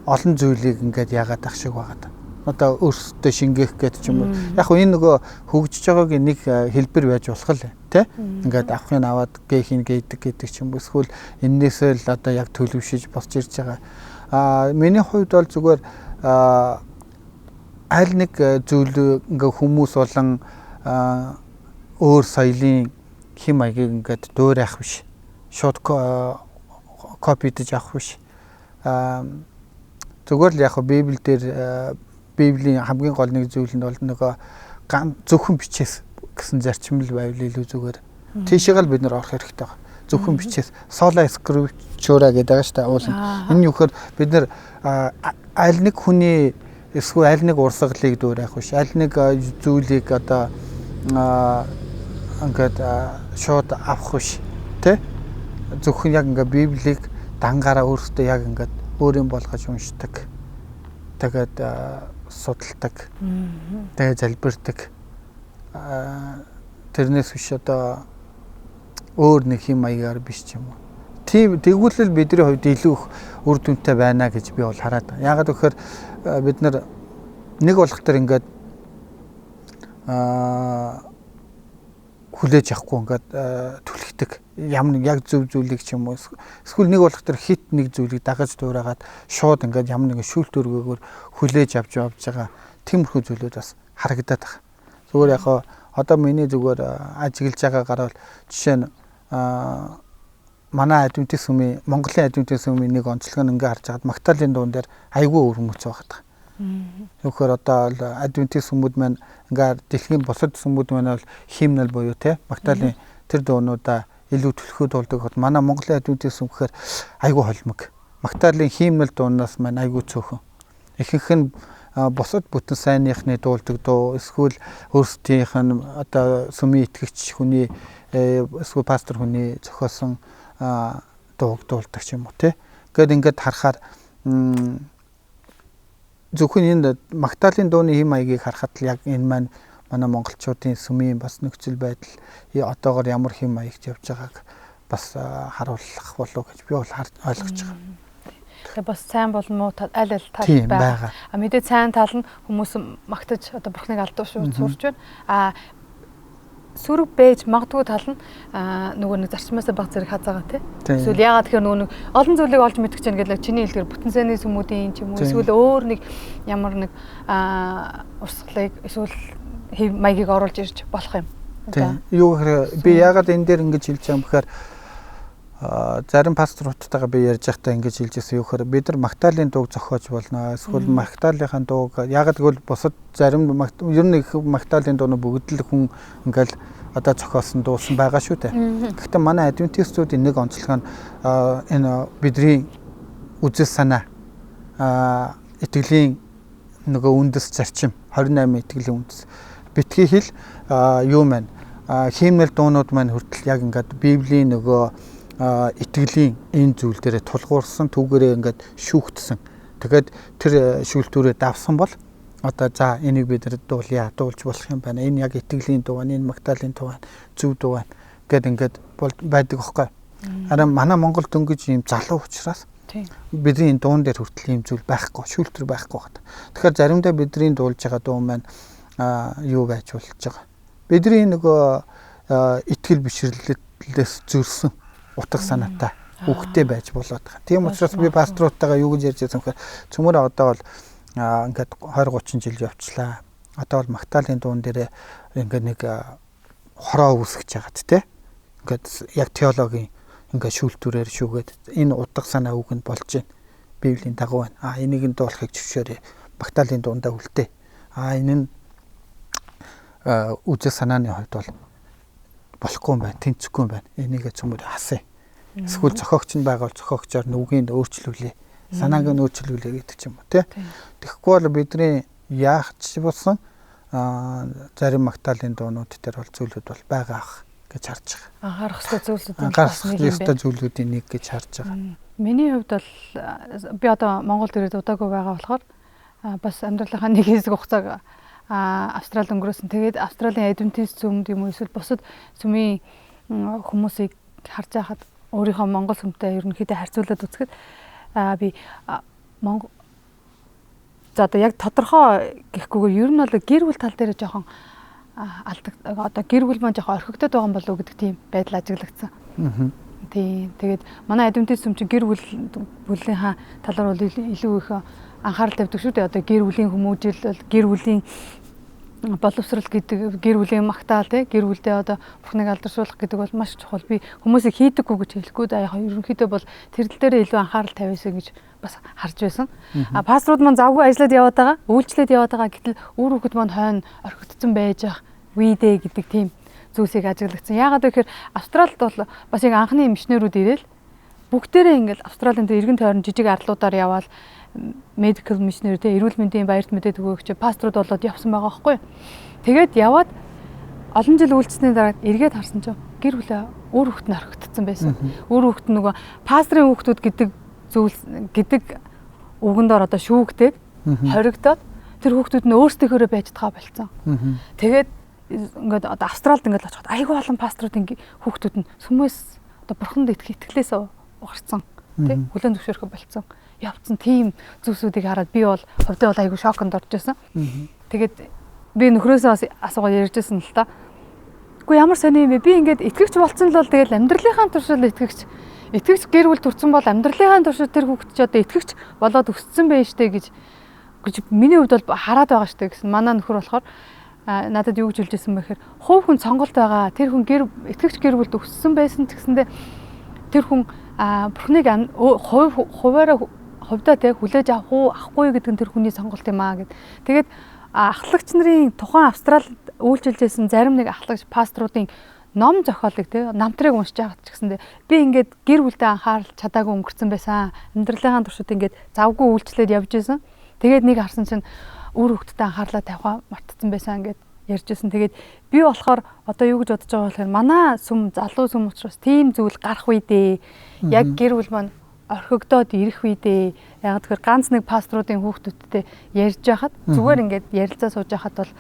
олон зүйлийг ингээд яагаад ах шиг байгаад. Одоо өөрсдөө шингээх гэдэг юм уу. Яг хөө энэ нөгөө хөгжиж байгаагийн нэг хэлбэр байж болох л тий. Ингээд авахын аваад гээхин гэдэг ч юм уу. Эсвэл эннээсээ л одоо яг төлөвшөж босч ирж байгаа. Миний хувьд бол зүгээр аль нэг зүйл ингээ хүмүүс болон өөр соёлын хэм маягийг ингээд дөөр явах биш. Шууд копидж авах биш. Зүгээр л яг Библи дээр Библийн хамгийн гол нэг зүйл нь бол нөгөө зөвхөн бичээс гэсэн зарчим л байвал илүү зүгээр. Тийшээ л бид нар орох хэрэгтэй байна. Зөвхөн бичээс sola scriptura гэдэг байгаа шүү дээ. Уул. Энэ юу гэхээр бид нар аль нэг хүний эсвэл аль нэг урсгалыг дөөр явах биш. Аль нэг зүйлийг одоо ингээд шууд авах биш. Тэ? Зөвхөн яг ингээд Библийг дангаараа өөртөө яг ингээд өөрийн болгож уншдаг. Тэгээд судалдаг. Тэгээд залбирдаг. Тэрнээс биш одоо өөр нэг хэм маягаар биш ч юм уу. тийм тэгвэл бидний хувьд илүү их үр дүнтэй байна гэж би бол хараад байна. Яагаад гэвэл бид нар нэг болох төр ингээд хүлээж авахгүй ингээд түлхдэг ямар нэг яг зөв зүйлийг ч юм уу эсвэл нэг болох төр хит нэг зүйлийг дагаж дуурайгаад шууд ингээд ямар нэгэн шүүлтүргөөр хүлээж авч байгаа тиймэрхүү зүйлүүд бас харагдаад байна. Зүгээр яг одоо миний зүгээр ажиглаж байгаагаар бол жишээ нь манай Адвентист сүмийн Монголын Адвентист сүмийн нэг онцлог нь ингээд харж байгаад Магдалины дуун дээр айгүй өрмөц байгаа. Зөвхөн одоо Адвентист сүмүүд маань ингээд дэлхийн бусад сүмүүд маань бол химнэл буюу те Магдалины тэр дуунуудаа илүү төлөхөд болдог бол манай Монголын Адвентист сүм гэхээр айгүй холимог. Магдалины химнэл дуунаас маань айгүй цөөхөн. Ихэнх нь бусад бүтэн сайнныхны дуулдаг дуу эсвэл өөрсдийнх нь одоо сүмийн итгэгч хүний эсвэл пастор хүний зохиосон дууг дуулдаг ч юм уу те. Ингээд харахаар зөвхөн энэ Магдалины дууны хэм маягийг харахад яг энэ маань манай монголчуудын сүмийн бас нөхцөл байдал одоогоор ямар хэм маягт явж байгааг бас харуулах болов гэж би бол ойлгож байгаа. Тэгээ бас сайн болон муу аль тал байгаа. Мэдээ сайн тал нь хүмүүс магтаж одоо бурхныг алдуушуулж сурч байна. Сүрэг бэж магадгүй тал нь нөгөө нэг зарчмаас баг зэрэг хазаага тий. Эсвэл яагаад тэгэхээр нөгөө нэг олон зүйлийг олж мэдгэж байна гэдэг чиний хэлдгээр бүтэн сайнны сүмүүдийн ч юм уу эсвэл өөр нэг ямар нэг урсгалыг эсвэл хэв маягийг оруулж ирж болох юм. Тийм. Юу гэхээр би яагаад энэ дээр ингэж хэлж байгаа юм бэхээр зарим пасторуудтайгаа би ярьж байхдаа ингэж хэлж байсан. Юу гэхээр бид нар Магдалины дууг зохиож болно. Эсвэл Магдалийнхаа дууг яагаад гэвэл бусад зарим ер нь их Магдалины дууны бүгд л хүн ингээл одоо зохиосон дуусан байгаа шүү дээ. Гэхдээ манай адвентистуудын нэг онцлог нь энэ бидний үзэл санаа итгэлийн нөгөө үндэс зарчим 28 итгэлийн үндэс битгий хэл юу маань химнэл дуунууд маань хүртэл яг ингээд Библийн нөгөө итгэлийн энэ зүйл дээр тулгуурсан түүгээрээ ингээд шүүхтсэн. Тэгээд тэр шүүлтүүрээ давсан бол одоо за энийг бид дуулж болох юм байна. Энэ яг итгэлийн дуу байна, энэ Магдалины дуу байна, зөв дуу байна гэд ингээд байдаг аахгүй. Харин манай Монгол дөнгөж ийм залуу учраас бидний энэ дуун дээр хүртэл ийм зүйл байхгүй, шүүлтүр байхгүй байна. Тэгэхээр заримдаа бидний дуулж байгаа дуу маань юу байж болж байгаа. Бидний нөгөө итгэл бишрлэлээс зөрсөн утга санаатай үгтэй байж болоод байгаа. Тийм учраас би пасторуудтайгаа юу гэж ярьж байсан гэхээр цөмөр одоо бол ингээд 20-30 жил явчлаа. Одоо бол Магдалины дуун дээр ингээд нэг хороо үүсгэж байгаад те. Ингээд яг теологийн ингээд шүүлтүүрээр шүүгээд энэ утга санаа үг нь болж байна. Библийн дагуу байна. Энийг нь дуулахыг зөвшөөрье. Магдалины дуундаа үлдээ. Энэ нь үзэл санааны хувьд бол болохгүй юм байна, тэнцэхгүй юм байна. Энийг цөмөр хасаа. Эсвэл зохиогч нь байгаа бол зохиогчоор нүгийг өөрчлүүлээ. Санааг нь өөрчлүүлээ гэдэг ч юм уу, тий. Тэгэхгүй бол бидний яах ч болсон зарим Магдалины дуунууд дээр бол зүйлүүд бол байгаа ах гэж харж байгаа. Анхаарах ёстой зүйлүүд зүйлүүдийн нэг гэж харж байгаа. Миний хувьд бол би одоо Монголд ирээд удаагүй байгаа болохоор бас амьдралынхаа нэг хэсэг хугацааг Австрали өнгөрөөсөн. Тэгээд Австралийн адвентист сүмд юм уу эсвэл бусад сүмийн хүмүүсийг харж байхад өөрийнхөө Монгол сүмтэй ерөнхийдөө харьцуулаад үзэхэд би Монгол за одоо яг тодорхой гэхгүйгээр ер нь бол гэр бүл тал дээр жоохон алдаг одоо гэр бүл маань жоохон орхигдоод байгаа юм болов уу гэдэг тийм байдал ажиглагдсан. Тийм. Тэгээд манай адвентист сүм чинь гэр бүлийнхаа талаар бол илүү их анхаарал тавьдаг шүү дээ. Одоо гэр бүлийн хүмүүжил, гэр бүлийн боловсрал гэдэг, гэр бүлийн магтаал тий, гэр бүлдээ одоо бурхныг алдаршуулах гэдэг бол маш чухал. Би хүмүүсийг хийдэггүй гэж хэлэхгүй да. Яг ерөнхийдөө бол тэр дээр илүү анхаарал тавьяасаа гэж бас харж байсан. Пасторууд маань завгүй ажиллаад яваад байгаа, үйлчлээд яваад байгаа гэтэл өөр хүүхэд маань хойно орхигдсон байж байгаа үедээ гэдэг тийм зүйлсийг ажиглагдсан. Яагаад гэвэл Австралид бол бас яг анхны мишнерүүд ирээл бүгдээрээ ингээл Австралийн эргэн тойрон жижиг арлуудаар яваал medical missionary тэ эрүүл мэндийн баярт мэдээд өгөөч пасторууд болоод явсан байгаа байхгүй. Тэгээд яваад олон жил үйлчлсэний дараа эргээд харсан чинь гэр бүлээ өөр хүүхэд нь орхигдсон байсан. Өөр хүүхэд нөгөө пастрын хүүхдүүд гэдэг үгэндор одоо шүүгдээд хоригдоод тэр хүүхдүүд нь өөрсдийнхөө байж байгаа болцсон. Тэгээд ингээд одоо Австралид ингээд очиход айгүй олон паструудын хүүхдүүд нь сүмээс одоо бурханд итгэлээс бугарсан. Тэ хүлэн зөвшөөрөх болцсон. Явцсан тийм зүйлсүүдийг хараад би бол хувьдаа бол айгүй шоконд орж байсан. Тэгээд би нөхрөөсөө бас асуугаад ярьжсэн л та. Үгүй ямар сони юм бэ? Би ингээд итгэгч болцсон л бол тэгэл амьдралынхаа туршид итгэгч гэр бүл төрсэн бол амьдралынхаа туршид тэр хүүхэд ч одоо итгэгч болоод өссөн байж штэ гэж миний хувьд бол хараад байгаа штэ гэсэн. Манай нөхөр болохоор надад юу гэж хэлжсэн бэ гэхээр хувь хүн сонголт байгаа. Тэр хүн итгэгч гэр бүлд өссөн байсан ч гэсэндээ тэр хүн бурхныг хувьдаа тэг хүлээж авах уу авахгүй гэдэг нь тэр хүний сонголт юм аа гэд. Тэгээд ахлагч нарын тухайн Австралид үйлчилжсэн зарим нэг ахлагч пасторуудын ном зохиолыг тэг намтрыг уншиж байгаа ч гэсэндээ би ингээд гэр бүлдээ анхаарал чадаагүй өнгөрцөн байсан. Амьдралынхаа туршид ингээд завгүй үйлчлээд явж исэн. Тэгээд нэг харсан чинь үр хөвгтдээ анхаарлаа тавихаа мартцсан байсан гэд ярьжсэн. Тэгээд би болохоор одоо юу гэж бодож байгаа болохоор манай залуу сүм учраас тийм зүйл гарах үедээ яг гэр бүл маань орхигдоод ирэх үедээ яг тэгэхээр ганц нэг пасторуудын хүүхдүүдтэй ярьж байхад зүгээр ингээд ярилцаа сууж байхад бол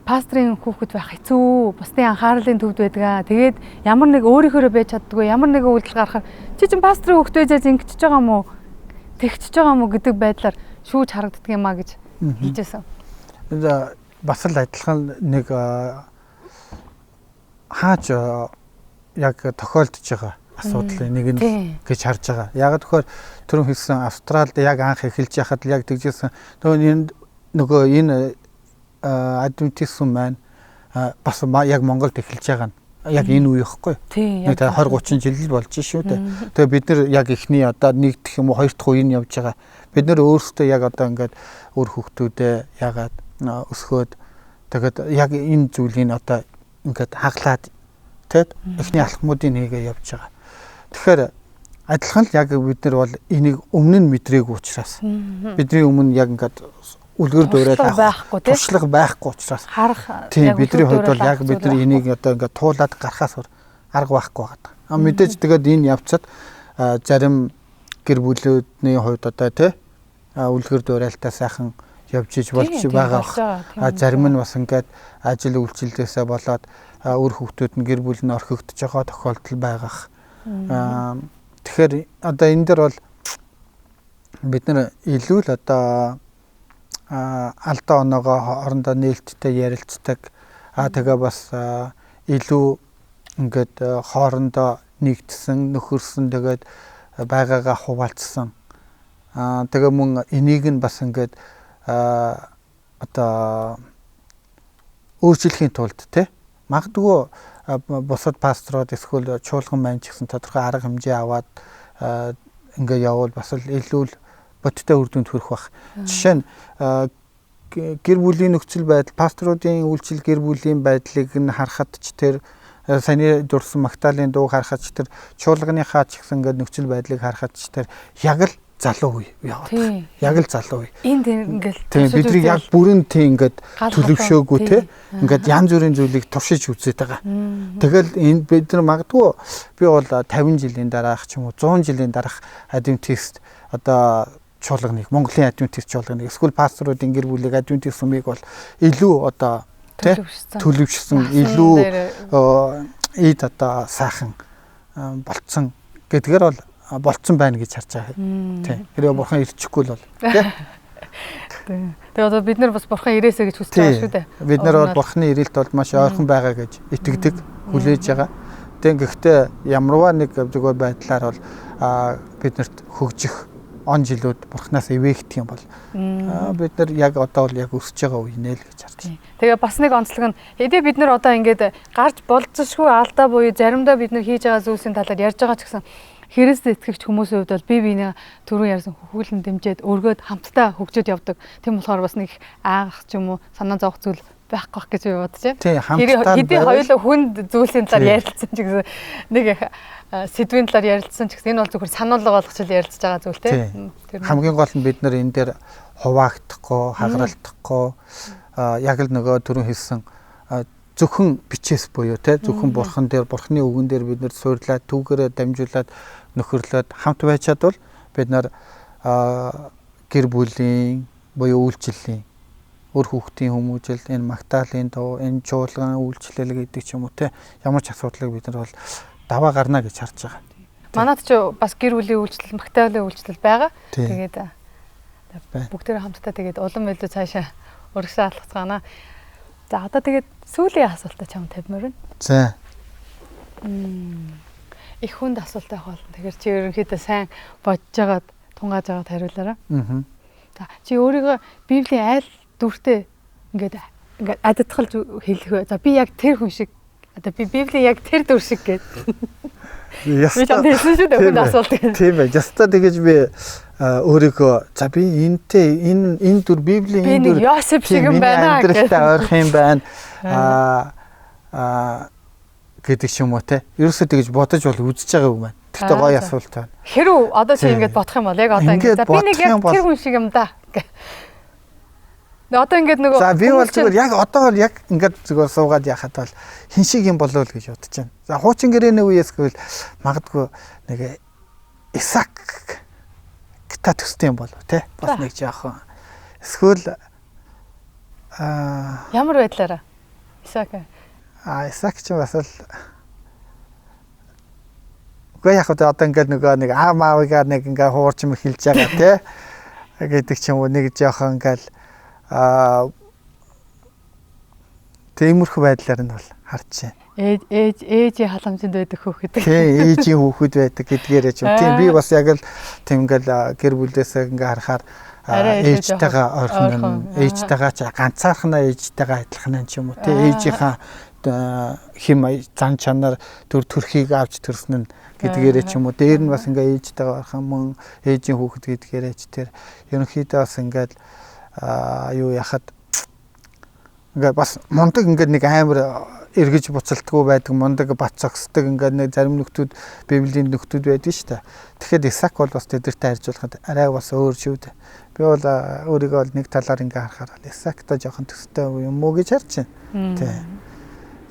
пастрын хүүхэд байх хэцүү, бусдын анхаарлын төвд байдгаа. Тэгээд ямар нэг өөрийнхөө байж чаддгүй, ямар нэг үйлдэл гарахаар чи чинь пастрын хүүхэд байжээс ингэчихэж байгаа юм уу? Тэгчихэж байгаа юм уу гэдэг байдлаар шүүж харагддаг юм а гэж хэлжсэн. Бас л адилхан нэг хааж яг тохиолдож байгаа асуудлын нэг нь гэж харж байгаа. Яг тэгэхээр түрүүн хэлсэн Австралид яг анх эхэлж яхад яг тэгжсэн нөгөө энэ адвентист сүм маань бас яг Монголд эхэлж байгаа нь яг энэ үе ихгүй. Нэг 20-30 жил болж шүү дээ. Тэгээ бид нар яг эхний одоо нэгдэх юм уу хоёр дахь үе нь явж байгаа. Бид нар өөрсдөө яг одоо ингээд өөр хүүхдүүдээ ягаад өсгөөд тэгээд яг энэ зүйлийг одоо ингээд хаглаад тэгэд эхний алхмуудыг хийгээ явж байгаа. Тэгэхээр адилхан л яг бид нар бол энийг өмнө нь мэдрээгүй учраас бидний өмнө яг ингээд үлгэр дуурайл авахгүй туршлага байхгүй учраас харах тийм бидний хувьд бол яг бид нар энийг одоо ингээд туулаад гарахаас арга байхгүй байгаа. Мэдээж тэгээд энэ явцад зарим гэр бүлүүдний хувьд одоо тий үлгэр дуурайлтаа сайхан явж иж болж байгаа. Зарим нь бас ингээд ажил үйлчлэлээсээ болоод өөр хүүхдүүд нь гэр бүл нь орхигдож байгаа тохиолдол байгаа. Тэгэхээр одоо энэ дэр бол бид нар илүү л одоо алдаа оноогоо хоорондоо нээлттэй ярилцдаг. Тэгээ бас илүү ингээд хоорондоо нэгдсэн, нөхөрсөн тэгээд байгаагаа хуваалцсан. Тэгээ мөн энийг нь бас ингээд одоо өөрчлөхийн тулд тий магадгүй бусад пасторууд эсвэл чуулган маань ч гэсэн тодорхой арга хэмжээ аваад ингээ явбал бас л илүү л бодиттой үр дүнд хүрэх бах. Жишээ нь гэр бүлийн нөхцөл байдал, пасторуудын үйлчлэл гэр бүлийн байдлыг нь харахад ч тэр саяны дурсан Магдалины дууг харахад ч тэр чуулганыхаа ч гэсэн ингээ нөхцөл байдлыг харахад ч тэр яг л залуу үе яваад байна. Яг л залуу үе. Энд ингээл бидний яг бүрэн тийм ингээд төлөвшөөгүй те ингээд янз бүрийн зүйлийг туршиж үзээд байгаа. Тэгэл энд бид нар магадгүй би бол 50 жилийн дараах ч юм уу 100 жилийн дараах адвентист одоо чуулганыг Монголын адвентист чуулганыг эсвэл пасторуудын гэр бүлийг адвентист сүмийг бол илүү одоо те төлөвшсөн илүү эд одоо сайхан болцсон гэдгээр бол болцсон байна гэж харж байгаа. Тийм. Тэр бурхан ирчихгүй л бол тий. Тэгээ одоо бид нар бас бурхан ирээсэ гэж хүсэж байгаа шүү дээ. Бид нар бол бурханы ирээлт бол маш ойрхон байгаа гэж итгэдэг, хүлээж байгаа. Тэгээ гэхдээ ямарваа нэг зүгээр байдлаар бол биднэрт хөгжих он жилүүд бурханаас ивээгдэх юм бол бид нар яг одоо бол яг өсөж байгаа үе нэ л гэж харж байна. Тэгээ бас нэг онцлог нь хэдий бид нар одоо ингээд гарч болцсошгүй алдаа буюу заримдаа бид нар хийж байгаа зүйлсийн талаар ярьж байгаа ч гэсэн Христ итгэгч хүмүүсийн хувьд бол бие биенээ түрүүн ярьсан хөвгүүлэн дэмжиж өргөд хамтдаа хөгжөд явдаг. Тийм болохоор бас нэг аах ч юм уу санаа зовх зүйл байхгүй байх гэж би бодож байна. Хэдий хоёулаа хүнд зүйлсийн талаар ярилцсан ч гэсэн нэг сэдвийн талаар ярилцсан ч гэсэн энэ бол зөвхөн сануулга болгочихл ярилцж байгаа зүйл тийм. Хамгийн гол нь бид нар энэ дээр хуваагдахгүй, хагаралтахгүй яг л нөгөө түрүүн хэлсэн зөвхөн бичээс буюу те зөвхөн бурхан дээр бурханы үгэн дээр бид нар суйрлаад түүгээрээ дамжуулаад нөхөрлөд хамт байж чадвал бид нар гэр бүлийн буюу үйлчлэлийн өөр хүүхдийн хүмүүжил энэ Магдалины дуу энэ чуулган үйлчлэл гэдэг ч юм уу те ямар ч асуудлыг бид нар бол даваа гарна гэж харж байгаа. Манайд ч бас гэр бүлийн үйлчлэл, магтаалын үйлчлэл байгаа. Тийм. Тэгээд бүгдээрээ хамтдаа тэгээд улам илүү цаашаа урагшаа алхацгаана. За одоо тэгээд сүүлийн асуултаа чам тавьмаар байна. За. Их хүнд асуултаа хоол. Тэгэхээр чи ерөнхийдөө сайн бодож байгаад тунгааж байгаад хариулаарай. За чи өөрийгөө Библийн айл дүртэй ингээд ададтгалж хэлэх вэ? За би яг тэр хүн шиг одоо би Библийн яг тэр дүр шиг гээд. Би чамд хэлсэн шүү дээ хүнд асуулт. Тийм бай. Яста тэгэж би өөрийгөө за би энэ дүр Библийн энэ дүр Йосеф шиг юм байна гэж ойрох юм байна. Гэдэг юм уу те. Ерөөсөө тэгэж бодож бол үзэж байгаа юм байна. Тэгтээ гоё асуулт байна. Хэрв одоо чи ингэж бодох юм бол яг одоо ингэж за би нэг яг тэр хүн шиг юм да. Одоо ингэж нөгөө за би бол зүгээр яг одоогор яг ингэж зүгээр суугаад яхад бол хин шиг юм болов л гэж бодож байна. За хуучин гэрээний үеэс гэвэл магадгүй нэг Исаак та төстэй юм болов те. Бас нэг жаахан. Эсвэл ямар байдлаараа Исаак Исаак ч бас л үгүй яг одоо ингээд нэг аавыгаа нэг ингээ хуурч юм хэлж байгаа те гэдэг ч юм уу нэг жоохон ингээл тиймэрхүү байдлаар нь бол харж байна. Ээжийн халамжинд байдаг хөөхд. Тийм ээжийн хөөхд байдаг гэдгээрээ ч юм. Тийм би бас яг л тийм ингээл гэр бүлээсээ ингээ харахаар ээжтэйгээ ойрхон ээжтэйгээ ч ганцаархнаа ээжтэйгээ адилхан ч юм уу те ээжийнхаа хим зан чанар төрхийг авч төрсөн нь гэдгээрээ ч юм уу дээр нь бас ингээ ээжтэйгээ ойрхон мөн ээжийн хүүхэд гэдгээрээ ч тэр ерөнхийдөө бас ингээд юу яхад ингээ бас мундаг ингээ нэг амар эргэж буцалтгүй байдаг мундаг бат цогсдог ингээ нэг зарим нөхдүүд Библийн нөхдүүд байдаг шүү дээ. Тэгэхэд Исаак бол бас тэдэртэй харьцуулахад арай бас өөр шүү дээ. Би бол өөрийгөө бол нэг талаар ингээ харахаар Исаактай жоохон төстэй юм уу гэж харж байна. Тий.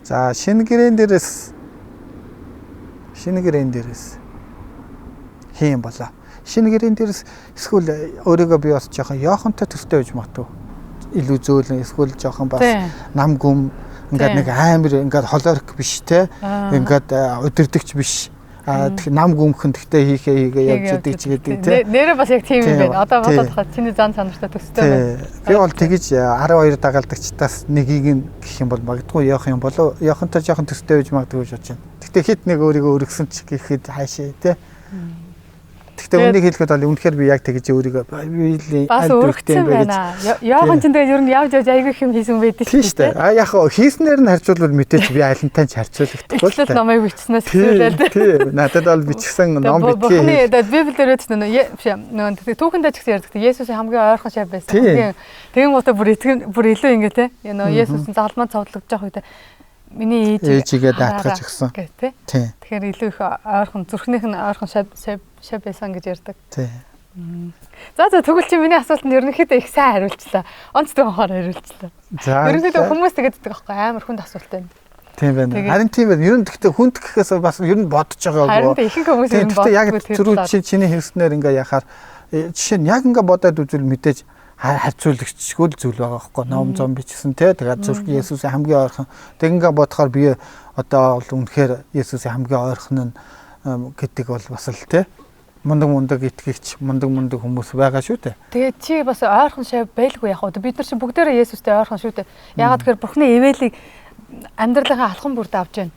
За шинэ гэрэн дээрээс хийм болоо. Шинэ гэрэн дээрээс эсвэл өөрийгөө би бас жоохон Йохантай төстэй байж магадгүй. Илүү зөөлөн эсвэл жоохон бас нам гүм ингээд нэг амар ингээд холорк биш те. Ингээд өдөрдөгч биш. Нам гүмхэн тэгтээ хийгээ явж идэг ч гэдэг те. Нэрээ бас яг тийм юм байна. Одоо бодоод хаа чиний зан чанартай төстэй байна. Би бол тэгэж 12 дагалдагчдаас нэгийг нь гэх юм бол магадгүй явах юм болов. Явахантай жоохон төстэй байж магадгүй гэж бодож байна. Тэгтээ хит нэг өөрийгөө өргөсөн ч гэхэд хаашаа те. Тэгтээ үнийг хэлэхэд бол үнэхээр би яг тэгэж өөрийгөө Библийн аль дүрхтэй байна. Яахан ч тэгээд ер нь явж айгүй их юм хийсэн байдаг шүү дээ. Яг хийснээр нь харьцуулбал мэдээж би айлантай ч харьцуулагдахгүй л дээ. Номыг бичснээс хэлээд. Тийм. Надад бол бичсэн ном битгий. Библиэр нөгөө түүхэндээ ч гэсэн ярьдаг. Есүсийн хамгийн ойрхон шав байсан. Тэгэн гутаа бүр илүү ингэ те. Нөгөө Есүсийн загалмаа цовдлогдож байгаа үед миний ээжигээ даатгаж өгсөн. Тийм. Тэгэхээр илүү их ойрхон зүрхнийх нь ойрхон шав байсан гэж ярьдаг. Тийм. За тэгвэл чи миний асуултанд ерөнхийдөө их сайн хариулчлаа. Онцтой хоор хариулчлаа. За. Ерөнхийдөө хүмүүс тэгээд байхгүй амар хүнд асуулт байна. Тийм байна. Харин тийм байна. Ер нь гэхдээ хүнд гэхээс бас ер нь бодож байгаа. Харин ихэнх хүмүүс ер нь боддог. Яг түрүү чиний хэлснээр ингээ яхаар жишээ нь яг ингээ бодоод үзвэл мэдээж харьцуулагчгүй л зүйл байгаа байхгүй ном зам бичсэн те тэгээд зүрх Есүсийн хамгийн ойрхон тэг ингээ бодохоор би одоо бол үнэхээр Есүсийн хамгийн ойрхон нь гэдэг бол бас л те мундаг итгэгч мундаг хүмүүс байгаа шүү дээ. Тэгээд чи бас ойрхон шав байлгүй яг одоо бид нар чи бүгдээрээ Есүстэй ойрхон шүү дээ. Ягаад тэгэхээр Бурхны ивэлийг амьдралынхаа алхам бүрд авч байна.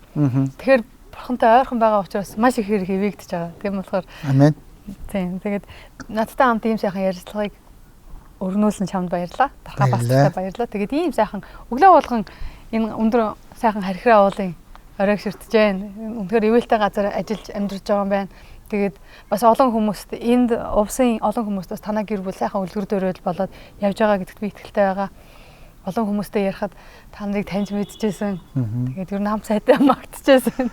Тэгэхээр Бурхантай ойрхон байгаа учраас маш их хэрэг ивэгдэж байгаа. Тийм болохоор амен. Тийм тэгээд надтай хамт ийм сайхан ярилцлагыг өрнүүлсэн чамд баярлалаа. Тархаа бастай баярлалаа. Тэгээд ийм сайхан өглөө болгон энэ өндөр сайхан харьхраа уулын оройг ширтэж байна. Үнэхээр ивэлтэй газар ажиллаж амьдарч байгаа юм байна. Тэгээд бас олон хүмүүст энд увсын олон хүмүүст бас танаа гэр бүл сайхан үлгэр дөрөөл болоод явж байгаа гэдэгт би итгэлтэй байгаа. Олон хүмүүстэй ярихад та нарыг таньж мэдчихсэн. Тэгээд ер нь хам сайтай магтчихсэн.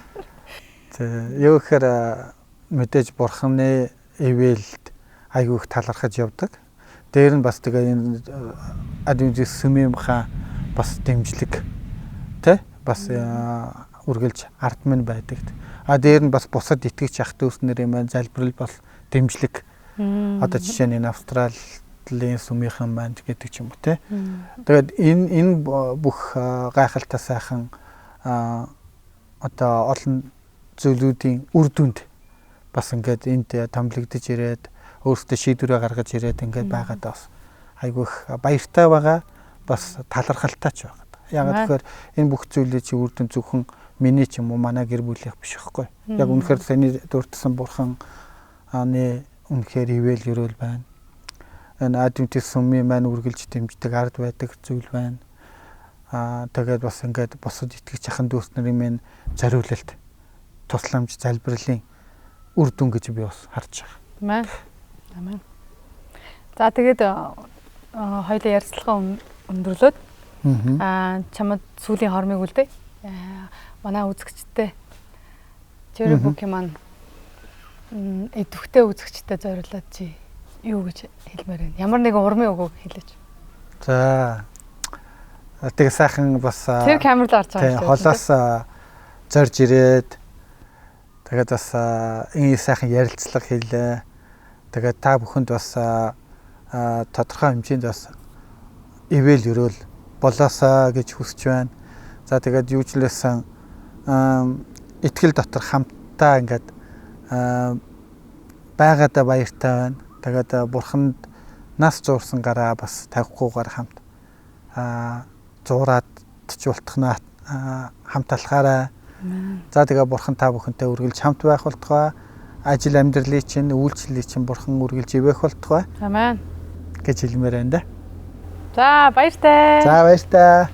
Юу гэхээр мэдээж бурхны ивэлд айгүйх талархаж явдаг. Дээр нь бас тэгээ энэ адвентист сүмийнхаа бас дэмжлэг тэ бас үргэлж ард минь байдаг. Дээр нь бас бусад итгэгч ах дүүснэр юм байна залбирал бол дэмжлэг. Одоо жишээ нь Австралийн сүмийнхэн маань гэдэг ч юм уу тэ. Тэгээд энэ бүх гайхалтай сайхан одоо олон зүйлүүдийн үр дүнд бас ингээд энд томлогдож ирээд өөрсдөө шийдвэрээ гаргаж ирээд ингээд байгаад бас айгүй их баяртай байгаа, бас талархалтай ч байгаа. Ягаад гэхээр энэ бүх зүйлийг чи үр дүн зөвхөн миний ч юм уу манай гэр бүлийнх биш байхгүй. Яг үнэхээр таны дурдсан бурхан үнэхээр ивэл өрөөл байна. Энэ адвентист сүмийн маань үргэлж дэмждэг ард байдаг зүйл байна. Тэгээд бас ингээд босод итгэж ахын дүүс нарын минь зориулалт, тусламж, залбирлын үр дүн гэж би бас харж байгаа. Амен. За тэгээд хоёулаа ярилцлага өндөрлөөд чамд сүүлийн хормыг үлдээ. Манай үзэгчтэй Cherry Book-ийн маань идэвхтэй үзэгчтэй зориулаад чи юу гэж хэлмээр байна? Ямар нэгэн урмын өгөөг хэлээч. За тэгээ сайхан бас тэр камерд орж байгаа. Холоос зорж ирээд тэгээд бас энэ сайхан ярилцлага хийлээ. Тэгээд та бүхэнд бас тодорхой хэмжээнд бас ивэл өрөөл болоосаа гэж хүсэж байна. За тэгээд юучлээсэн итгэл дотор хамтдаа ингээд байгаадаа баяртай байна. Тэгээд бурханд нас зуурсан гараа бас тавихгүйгээр хамт зуураад тчултахнаа хамт алхаарай. За тэгээ бурхан та бүхэнтэй үргэлж хамт байх болтугай. Ажил амьдралын чинь, үйлчлэлийн чинь бурхан үргэлж ивэх болтугай. Амен. гэж хэлмээр байна да. За баяртай. За баяртай.